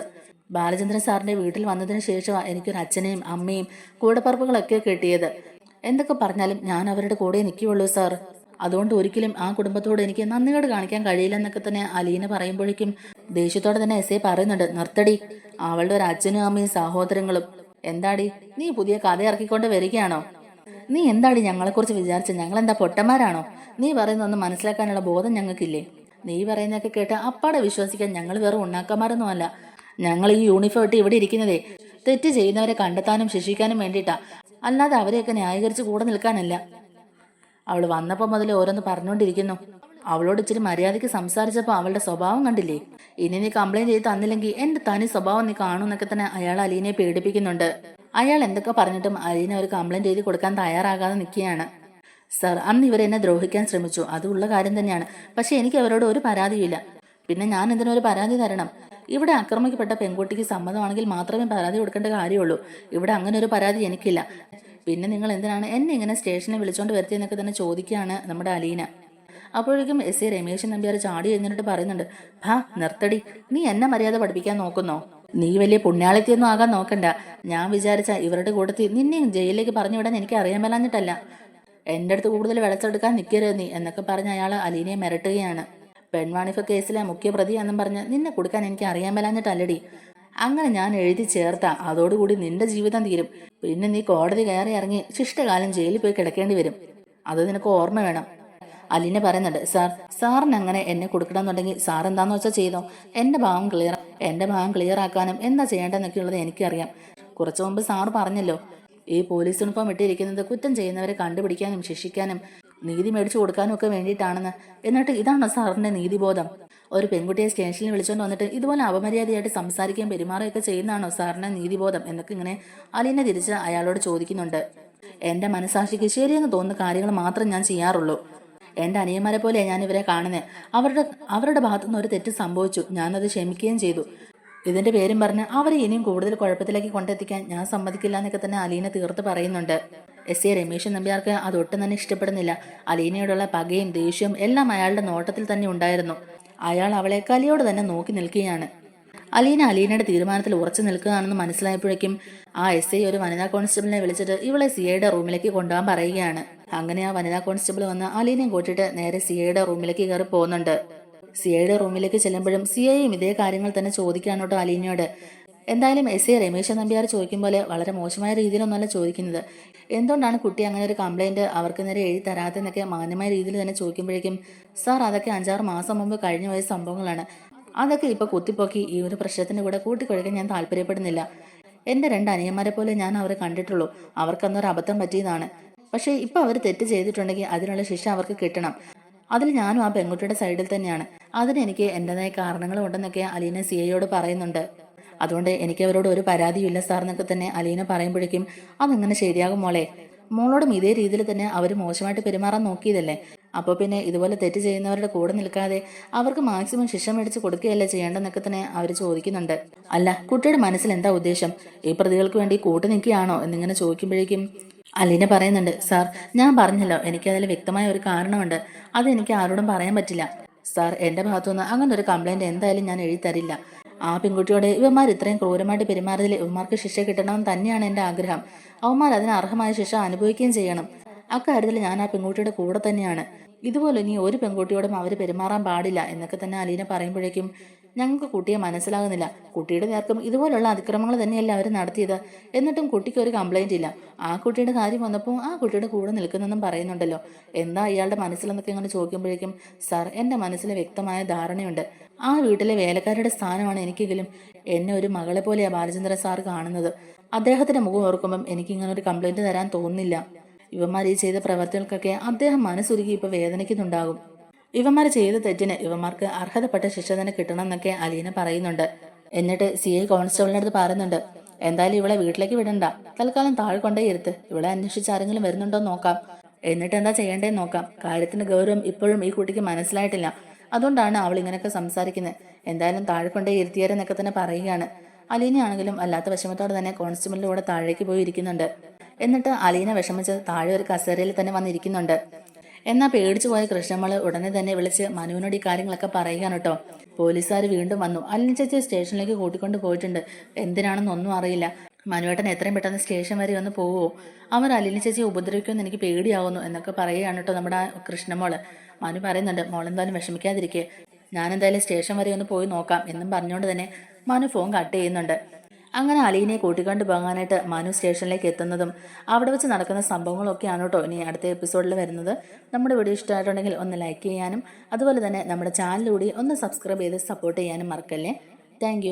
ബാലചന്ദ്രൻ സാറിന്റെ വീട്ടിൽ വന്നതിന് ശേഷമാണ് എനിക്കൊരു അച്ഛനെയും അമ്മയും കൂടപ്പറപ്പുകളൊക്കെ കിട്ടിയത്. എന്തൊക്കെ പറഞ്ഞാലും ഞാൻ അവരുടെ കൂടെ നിൽക്കുകയുള്ളൂ സാർ. അതുകൊണ്ട് ഒരിക്കലും ആ കുടുംബത്തോട് എനിക്ക് നന്ദിയോട് കാണിക്കാൻ കഴിയില്ലെന്നൊക്കെ തന്നെ അലീന പറയുമ്പോഴേക്കും ദേഷ്യത്തോടെ തന്നെ എസ് ഐ പറയുന്നുണ്ട്, നിർത്തടി. അവളുടെ ഒരു അച്ഛനും അമ്മയും സഹോദരങ്ങളും. എന്താടി നീ പുതിയ കഥ ഇറക്കിക്കൊണ്ട് വരികയാണോ? നീ എന്താടി ഞങ്ങളെക്കുറിച്ച് വിചാരിച്ച ഞങ്ങളെന്താ പൊട്ടന്മാരാണോ? നീ പറയുന്നൊന്നും മനസ്സിലാക്കാനുള്ള ബോധം ഞങ്ങൾക്കില്ലേ? നീ പറയുന്നതൊക്കെ കേട്ട് അപ്പാടെ വിശ്വസിക്കാൻ ഞങ്ങൾ വേറെ ഉണ്ടാക്കന്മാരൊന്നുമല്ല. ഞങ്ങൾ ഈ യൂണിഫോം ഇട്ട് ഇവിടെ ഇരിക്കുന്നതേ തെറ്റ് ചെയ്യുന്നവരെ കണ്ടെത്താനും ശിക്ഷിക്കാനും വേണ്ടിയിട്ടാ, അല്ലാതെ അവരെയൊക്കെ ന്യായീകരിച്ച് കൂടെ നിൽക്കാനല്ല. അവൾ വന്നപ്പോൾ മുതൽ ഓരോന്ന് പറഞ്ഞുകൊണ്ടിരിക്കുന്നു. അവളോട് ഇച്ചിരി മര്യാദയ്ക്ക് സംസാരിച്ചപ്പോൾ അവളുടെ സ്വഭാവം കണ്ടില്ലേ? ഇനി നീ കംപ്ലൈന്റ് ചെയ്ത് തന്നില്ലെങ്കിൽ എന്റെ തനി സ്വഭാവം നീ കാണുമെന്നൊക്കെ തന്നെ അയാൾ അലീനയെ പേടിപ്പിക്കുന്നുണ്ട്. അയാൾ എന്തൊക്കെ പറഞ്ഞിട്ടും അലീന ഒരു കംപ്ലൈന്റ് എഴുതി കൊടുക്കാൻ തയ്യാറാകാതെ നിൽക്കുകയാണ്. സർ, അന്ന് ഇവരെന്നെ ദ്രോഹിക്കാൻ ശ്രമിച്ചു, അതുള്ള കാര്യം തന്നെയാണ്. പക്ഷെ എനിക്ക് അവരോട് ഒരു പരാതിയില്ല. പിന്നെ ഞാൻ എന്തിനൊരു പരാതി തരണം? ഇവിടെ ആക്രമിക്കപ്പെട്ട പെൺകുട്ടിക്ക് സമ്മതമാണെങ്കിൽ മാത്രമേ പരാതി കൊടുക്കേണ്ട കാര്യമുള്ളൂ. ഇവിടെ അങ്ങനെ ഒരു പരാതി എനിക്കില്ല. പിന്നെ നിങ്ങൾ എന്തിനാണ് എന്നെ ഇങ്ങനെ സ്റ്റേഷനിൽ വിളിച്ചോണ്ട് വരുത്തിയെന്നൊക്കെ തന്നെ ചോദിക്കുകയാണ് നമ്മുടെ അലീന. അപ്പോഴേക്കും എസ് ഐ രമേശൻ നമ്പ്യാർ ചാടി എന്നിട്ട് പറയുന്നുണ്ട്, നിർത്തടി, നീ എന്നെ മര്യാദ പഠിപ്പിക്കാൻ നോക്കുന്നോ? നീ വലിയ പുണ്യാളിത്തിയൊന്നും ആകാൻ നോക്കണ്ട. ഞാൻ വിചാരിച്ച ഇവരുടെ കൂട്ടത്തിൽ നിന്നെയും ജയിലിലേക്ക് പറഞ്ഞു വിടാൻ എനിക്ക് അറിയാൻ മേലാഞ്ഞിട്ടല്ല. എന്റെ അടുത്ത് കൂടുതൽ വിളച്ചെടുക്കാൻ നിൽക്കരുത് നീ എന്നൊക്കെ പറഞ്ഞ് അയാൾ അലീനയെ മിരട്ടുകയാണ്. പെൺവാണിഫ കേസിലെ മുഖ്യപ്രതിയാണെന്നും പറഞ്ഞ് നിന്നെ കൊടുക്കാൻ എനിക്ക് അറിയാൻ മേലാഞ്ഞിട്ടല്ലടി. അങ്ങനെ ഞാൻ എഴുതി ചേർത്താ അതോടുകൂടി നിന്റെ ജീവിതം തീരും. പിന്നെ നീ കോടതി കയറി ഇറങ്ങി ശിഷ്ടകാലം ജയിലിൽ പോയി കിടക്കേണ്ടി വരും. അത് നിനക്ക് ഓർമ്മ വേണം. അലീന പറയുന്നുണ്ട്, സാറിന് അങ്ങനെ എന്നെ കൊടുക്കണമെന്നുണ്ടെങ്കിൽ സാർ എന്താന്ന് വെച്ചാൽ ചെയ്തോ. എന്റെ ഭാഗം ക്ലിയർ ആക്കാനും എന്താ ചെയ്യേണ്ടതെന്നൊക്കെയുള്ളത് എനിക്കറിയാം. കുറച്ചു മുമ്പ് സാറ് പറഞ്ഞല്ലോ, ഈ പോലീസ് യൂണിഫോം ഇട്ടിരിക്കുന്നത് കുറ്റം ചെയ്യുന്നവരെ കണ്ടുപിടിക്കാനും ശിക്ഷിക്കാനും നീതി മേടിച്ചു കൊടുക്കാനും ഒക്കെ വേണ്ടിയിട്ടാണെന്ന്. എന്നിട്ട് ഇതാണോ സാറിന്റെ നീതിബോധം? ഒരു പെൺകുട്ടിയെ സ്റ്റേഷനിൽ വിളിച്ചുകൊണ്ട് വന്നിട്ട് ഇതുപോലെ അപമര്യാദയായിട്ട് സംസാരിക്കുകയും പെരുമാറുകയൊക്കെ ചെയ്യുന്നതാണോ സാറിന്റെ നീതിബോധം എന്നൊക്കെ ഇങ്ങനെ അലീന തിരിച്ച് അയാളോട് ചോദിക്കുന്നുണ്ട്. എന്റെ മനസാക്ഷിക്ക് ശരിയെന്ന് തോന്നുന്ന കാര്യങ്ങൾ മാത്രം ഞാൻ ചെയ്യാറുള്ളൂ. എന്റെ അനിയന്മാരെ പോലെ ഞാൻ ഇവരെ കാണുന്നത്. അവരുടെ ഭാഗത്തുനിന്ന് ഒരു തെറ്റ് സംഭവിച്ചു, ഞാനത് ക്ഷമിക്കുകയും ചെയ്തു. ഇതിന്റെ പേരും പറഞ്ഞ് അവരെ ഇനിയും കൂടുതൽ കുഴപ്പത്തിലേക്ക് കൊണ്ടെത്തിക്കാൻ ഞാൻ സമ്മതിക്കില്ല എന്നൊക്കെ തന്നെ അലീന തീർത്ത് പറയുന്നുണ്ട്. എസ് ഐ രമേശൻ നമ്പ്യാർക്ക് അതൊട്ടും തന്നെ ഇഷ്ടപ്പെടുന്നില്ല. അലീനയോടുള്ള പകയും ദേഷ്യവും എല്ലാം അയാളുടെ നോട്ടത്തിൽ തന്നെ ഉണ്ടായിരുന്നു. അയാൾ അവളെ കലിയോട് തന്നെ നോക്കി നിൽക്കുകയാണ്. അലീനയുടെ തീരുമാനത്തിൽ ഉറച്ചു നിൽക്കുകയാണെന്ന് മനസ്സിലായപ്പോഴേക്കും ആ എസ് ഐ ഒരു വനിതാ കോൺസ്റ്റബിളിനെ വിളിച്ചിട്ട് ഇവളെ സിഐയുടെ റൂമിലേക്ക് കൊണ്ടുപോകാൻ പറയുകയാണ്. അങ്ങനെ ആ വനിതാ കോൺസ്റ്റബിൾ വന്ന് അലീനയും കൂട്ടിയിട്ട് നേരെ സിഐയുടെ റൂമിലേക്ക് കയറി പോകുന്നുണ്ട്. സിഐയുടെ റൂമിലേക്ക് ചെല്ലുമ്പോഴും സിഐയും ഇതേ കാര്യങ്ങൾ തന്നെ ചോദിക്കാനോട്ടോ അലീനയോട്. എന്തായാലും എസ് ഐ രമേശൻ നമ്പ്യാർ ചോദിക്കും പോലെ വളരെ മോശമായ രീതിയിലൊന്നുമല്ല ചോദിക്കുന്നത്. എന്തുകൊണ്ടാണ് കുട്ടി അങ്ങനെ ഒരു കംപ്ലൈന്റ് അവർക്ക് നേരെ എഴുതി തരാത്തെന്നൊക്കെ മാന്യമായ രീതിയിൽ തന്നെ ചോദിക്കുമ്പോഴേക്കും, സാർ, അതൊക്കെ 5-6 മാസം മുമ്പ് കഴിഞ്ഞു പോയ സംഭവങ്ങളാണ്. അതൊക്കെ ഇപ്പൊ കുത്തിപ്പൊക്കി ഈ ഒരു പ്രശ്നത്തിന്റെ കൂടെ കൂട്ടിക്കൊഴിക്കാൻ ഞാൻ താല്പര്യപ്പെടുന്നില്ല. എന്റെ 2 അനിയന്മാരെ പോലെ ഞാൻ അവരെ കണ്ടിട്ടുള്ളൂ. അവർക്കന്നൊരു അബദ്ധം പറ്റിയതാണ്. പക്ഷേ ഇപ്പൊ അവർ തെറ്റ് ചെയ്തിട്ടുണ്ടെങ്കിൽ അതിനുള്ള ശിക്ഷ അവർക്ക് കിട്ടണം. അതിൽ ഞാനും ആ പെൺകുട്ടിയുടെ സൈഡിൽ തന്നെയാണ്. അതിന് എനിക്ക് എന്റേതായ കാരണങ്ങളും ഉണ്ടെന്നൊക്കെ അലീന സിഐയോട് പറയുന്നുണ്ട്. അതുകൊണ്ട് എനിക്ക് അവരോട് ഒരു പരാതിയില്ല സാർ എന്നൊക്കെ തന്നെ അലീന പറയുമ്പോഴേക്കും, അതെങ്ങനെ ശരിയാകും മോളെ? മോളോടും ഇതേ രീതിയിൽ തന്നെ അവർ മോശമായിട്ട് പെരുമാറാൻ നോക്കിയതല്ലേ? അപ്പോൾ പിന്നെ ഇതുപോലെ തെറ്റ് ചെയ്യുന്നവരുടെ കൂടെ നിൽക്കാതെ അവർക്ക് മാക്സിമം ശിക്ഷ മേടിച്ച് കൊടുക്കുകയല്ലേ ചെയ്യേണ്ടെന്നൊക്കെ തന്നെ അവർ ചോദിക്കുന്നുണ്ട്. അല്ല, കുട്ടിയുടെ മനസ്സിൽ എന്താ ഉദ്ദേശം? ഈ പ്രതികൾക്ക് വേണ്ടി കൂട്ടു നിൽക്കുകയാണോ എന്നിങ്ങനെ ചോദിക്കുമ്പോഴേക്കും അലീന പറയുന്നുണ്ട്, സാർ, ഞാൻ പറഞ്ഞല്ലോ, എനിക്കതിൽ വ്യക്തമായ ഒരു കാരണമുണ്ട്. അത് എനിക്ക് ആരോടും പറയാൻ പറ്റില്ല. സാർ, എന്റെ ഭാഗത്തുനിന്ന് അങ്ങനെ ഒരു കംപ്ലൈന്റ് എന്തായാലും ഞാൻ എഴുതി തരില്ല. ആ പെൺകുട്ടിയോട് ഇവന്മാർ ഇത്രയും ക്രൂരമായിട്ട് പെരുമാറിയതിൽ ഇവന്മാർക്ക് ശിക്ഷ കിട്ടണമെന്ന് തന്നെയാണ് എന്റെ ആഗ്രഹം. അവന്മാർ അതിന് അർഹമായ ശിക്ഷ അനുഭവിക്കുകയും ചെയ്യണം. അക്കാര്യത്തിൽ ഞാൻ ആ പെൺകുട്ടിയുടെ കൂടെ തന്നെയാണ്. ഇതുപോലെ ഇനി ഒരു പെൺകുട്ടിയോടും അവർ പെരുമാറാൻ പാടില്ല എന്നൊക്കെ തന്നെ അലീന പറയുമ്പോഴേക്കും, ഞങ്ങൾക്ക് കുട്ടിയെ മനസ്സിലാകുന്നില്ല. കുട്ടിയുടെ നേർക്കും ഇതുപോലുള്ള അതിക്രമങ്ങൾ തന്നെയല്ല അവർ നടത്തിയത്. എന്നിട്ടും കുട്ടിക്ക് ഒരു കംപ്ലൈന്റ് ഇല്ല. ആ കുട്ടിയുടെ കാര്യം വന്നപ്പോൾ ആ കുട്ടിയുടെ കൂടെ നിൽക്കുന്നെന്നും പറയുന്നുണ്ടല്ലോ. എന്താ ഇയാളുടെ മനസ്സിലെന്നൊക്കെ ഇങ്ങനെ ചോദിക്കുമ്പോഴേക്കും, സാർ, എൻ്റെ മനസ്സിൽ വ്യക്തമായ ധാരണയുണ്ട്. ആ വീട്ടിലെ വേലക്കാരുടെ സ്ഥാനമാണ് എനിക്കെങ്കിലും എന്നെ ഒരു മകളെ പോലെയാ ബാലചന്ദ്ര സാർ കാണുന്നത്. അദ്ദേഹത്തിന്റെ മുഖം ഓർക്കുമ്പം എനിക്ക് ഇങ്ങനെ ഒരു കംപ്ലൈന്റ് തരാൻ തോന്നുന്നില്ല. ഇവന്മാർ ഈ ചെയ്ത പ്രവർത്തികൾക്കൊക്കെ അദ്ദേഹം മനസ്സുരുകി ഇപ്പൊ വേദനിക്കുന്നുണ്ടാകും. ഇവന്മാർ ചെയ്ത തെറ്റിന് ഇവന്മാർക്ക് അർഹതപ്പെട്ട ശിക്ഷ തന്നെ കിട്ടണം എന്നൊക്കെ അലീന പറയുന്നുണ്ട്. എന്നിട്ട് CI കോൺസ്റ്റബിളിന്റെ അടുത്ത് പറയുന്നുണ്ട്, എന്തായാലും ഇവളെ വീട്ടിലേക്ക് വിടണ്ട, തൽക്കാലം താഴെ കൊണ്ടേ ഇരുത്ത്. ഇവളെ അന്വേഷിച്ച് ആരെങ്കിലും വരുന്നുണ്ടോ നോക്കാം. എന്നിട്ട് എന്താ ചെയ്യേണ്ടതെന്ന് നോക്കാം. കാര്യത്തിന്റെ ഗൗരവം ഇപ്പോഴും ഈ കുട്ടിക്ക് മനസ്സിലായിട്ടില്ല. അതുകൊണ്ടാണ് അവൾ ഇങ്ങനെയൊക്കെ സംസാരിക്കുന്നത്. എന്തായാലും താഴെ കൊണ്ടേ ഇരുത്തിയാരെന്നൊക്കെ തന്നെ പറയുകയാണ്. അലീനയാണെങ്കിലും അല്ലാത്ത വിഷമത്തോടെ തന്നെ കോൺസ്റ്റബിളിന്റെ കൂടെ താഴേക്ക് പോയി ഇരിക്കുന്നുണ്ട്. എന്നിട്ട് അലീന വിഷമിച്ച് താഴെ ഒരു കസേരയിൽ തന്നെ വന്നിരിക്കുന്നുണ്ട്. എന്നാൽ പേടിച്ചു പോയ കൃഷ്ണമ്മള് ഉടനെ തന്നെ വിളിച്ച് മനുവിനോട് ഈ കാര്യങ്ങളൊക്കെ പറയുകയാണ് കേട്ടോ. പോലീസുകാർ വീണ്ടും വന്നു. അലീന ചേച്ചി സ്റ്റേഷനിലേക്ക് കൂട്ടിക്കൊണ്ട് പോയിട്ടുണ്ട്. എന്തിനാണെന്നൊന്നും അറിയില്ല. മനുവേട്ടൻ എത്രയും പെട്ടെന്ന് സ്റ്റേഷൻ വരെ ഒന്ന് പോവുമോ? അവർ അലീന ചേച്ചിയെ ഉപദ്രവിക്കുമെന്ന് എനിക്ക് പേടിയാവുന്നു എന്നൊക്കെ പറയുകയാണ് കേട്ടോ നമ്മുടെ കൃഷ്ണമോള്. മനു പറയുന്നുണ്ട്, മോളെന്തായാലും വിഷമിക്കാതിരിക്കേ, ഞാനെന്തായാലും സ്റ്റേഷൻ വരെ ഒന്ന് പോയി നോക്കാം എന്നും പറഞ്ഞുകൊണ്ട് തന്നെ മനു ഫോൺ കട്ട് ചെയ്യുന്നുണ്ട്. അങ്ങനെ അലീനെ കൂട്ടിക്കൊണ്ട് പോകാനായിട്ട് മനു സ്റ്റേഷനിലേക്ക് എത്തുന്നതും അവിടെ വെച്ച് നടക്കുന്ന സംഭവങ്ങളൊക്കെയാണ് കേട്ടോ ഇനി അടുത്ത എപ്പിസോഡിൽ വരുന്നത്. നമ്മുടെ വീഡിയോ ഇഷ്ടമായിട്ടുണ്ടെങ്കിൽ ഒന്ന് ലൈക്ക് ചെയ്യാനും അതുപോലെ തന്നെ നമ്മുടെ ചാനലിലൂടെ ഒന്ന് സബ്സ്ക്രൈബ് ചെയ്ത് സപ്പോർട്ട് ചെയ്യാനും മറക്കല്ലേ. താങ്ക്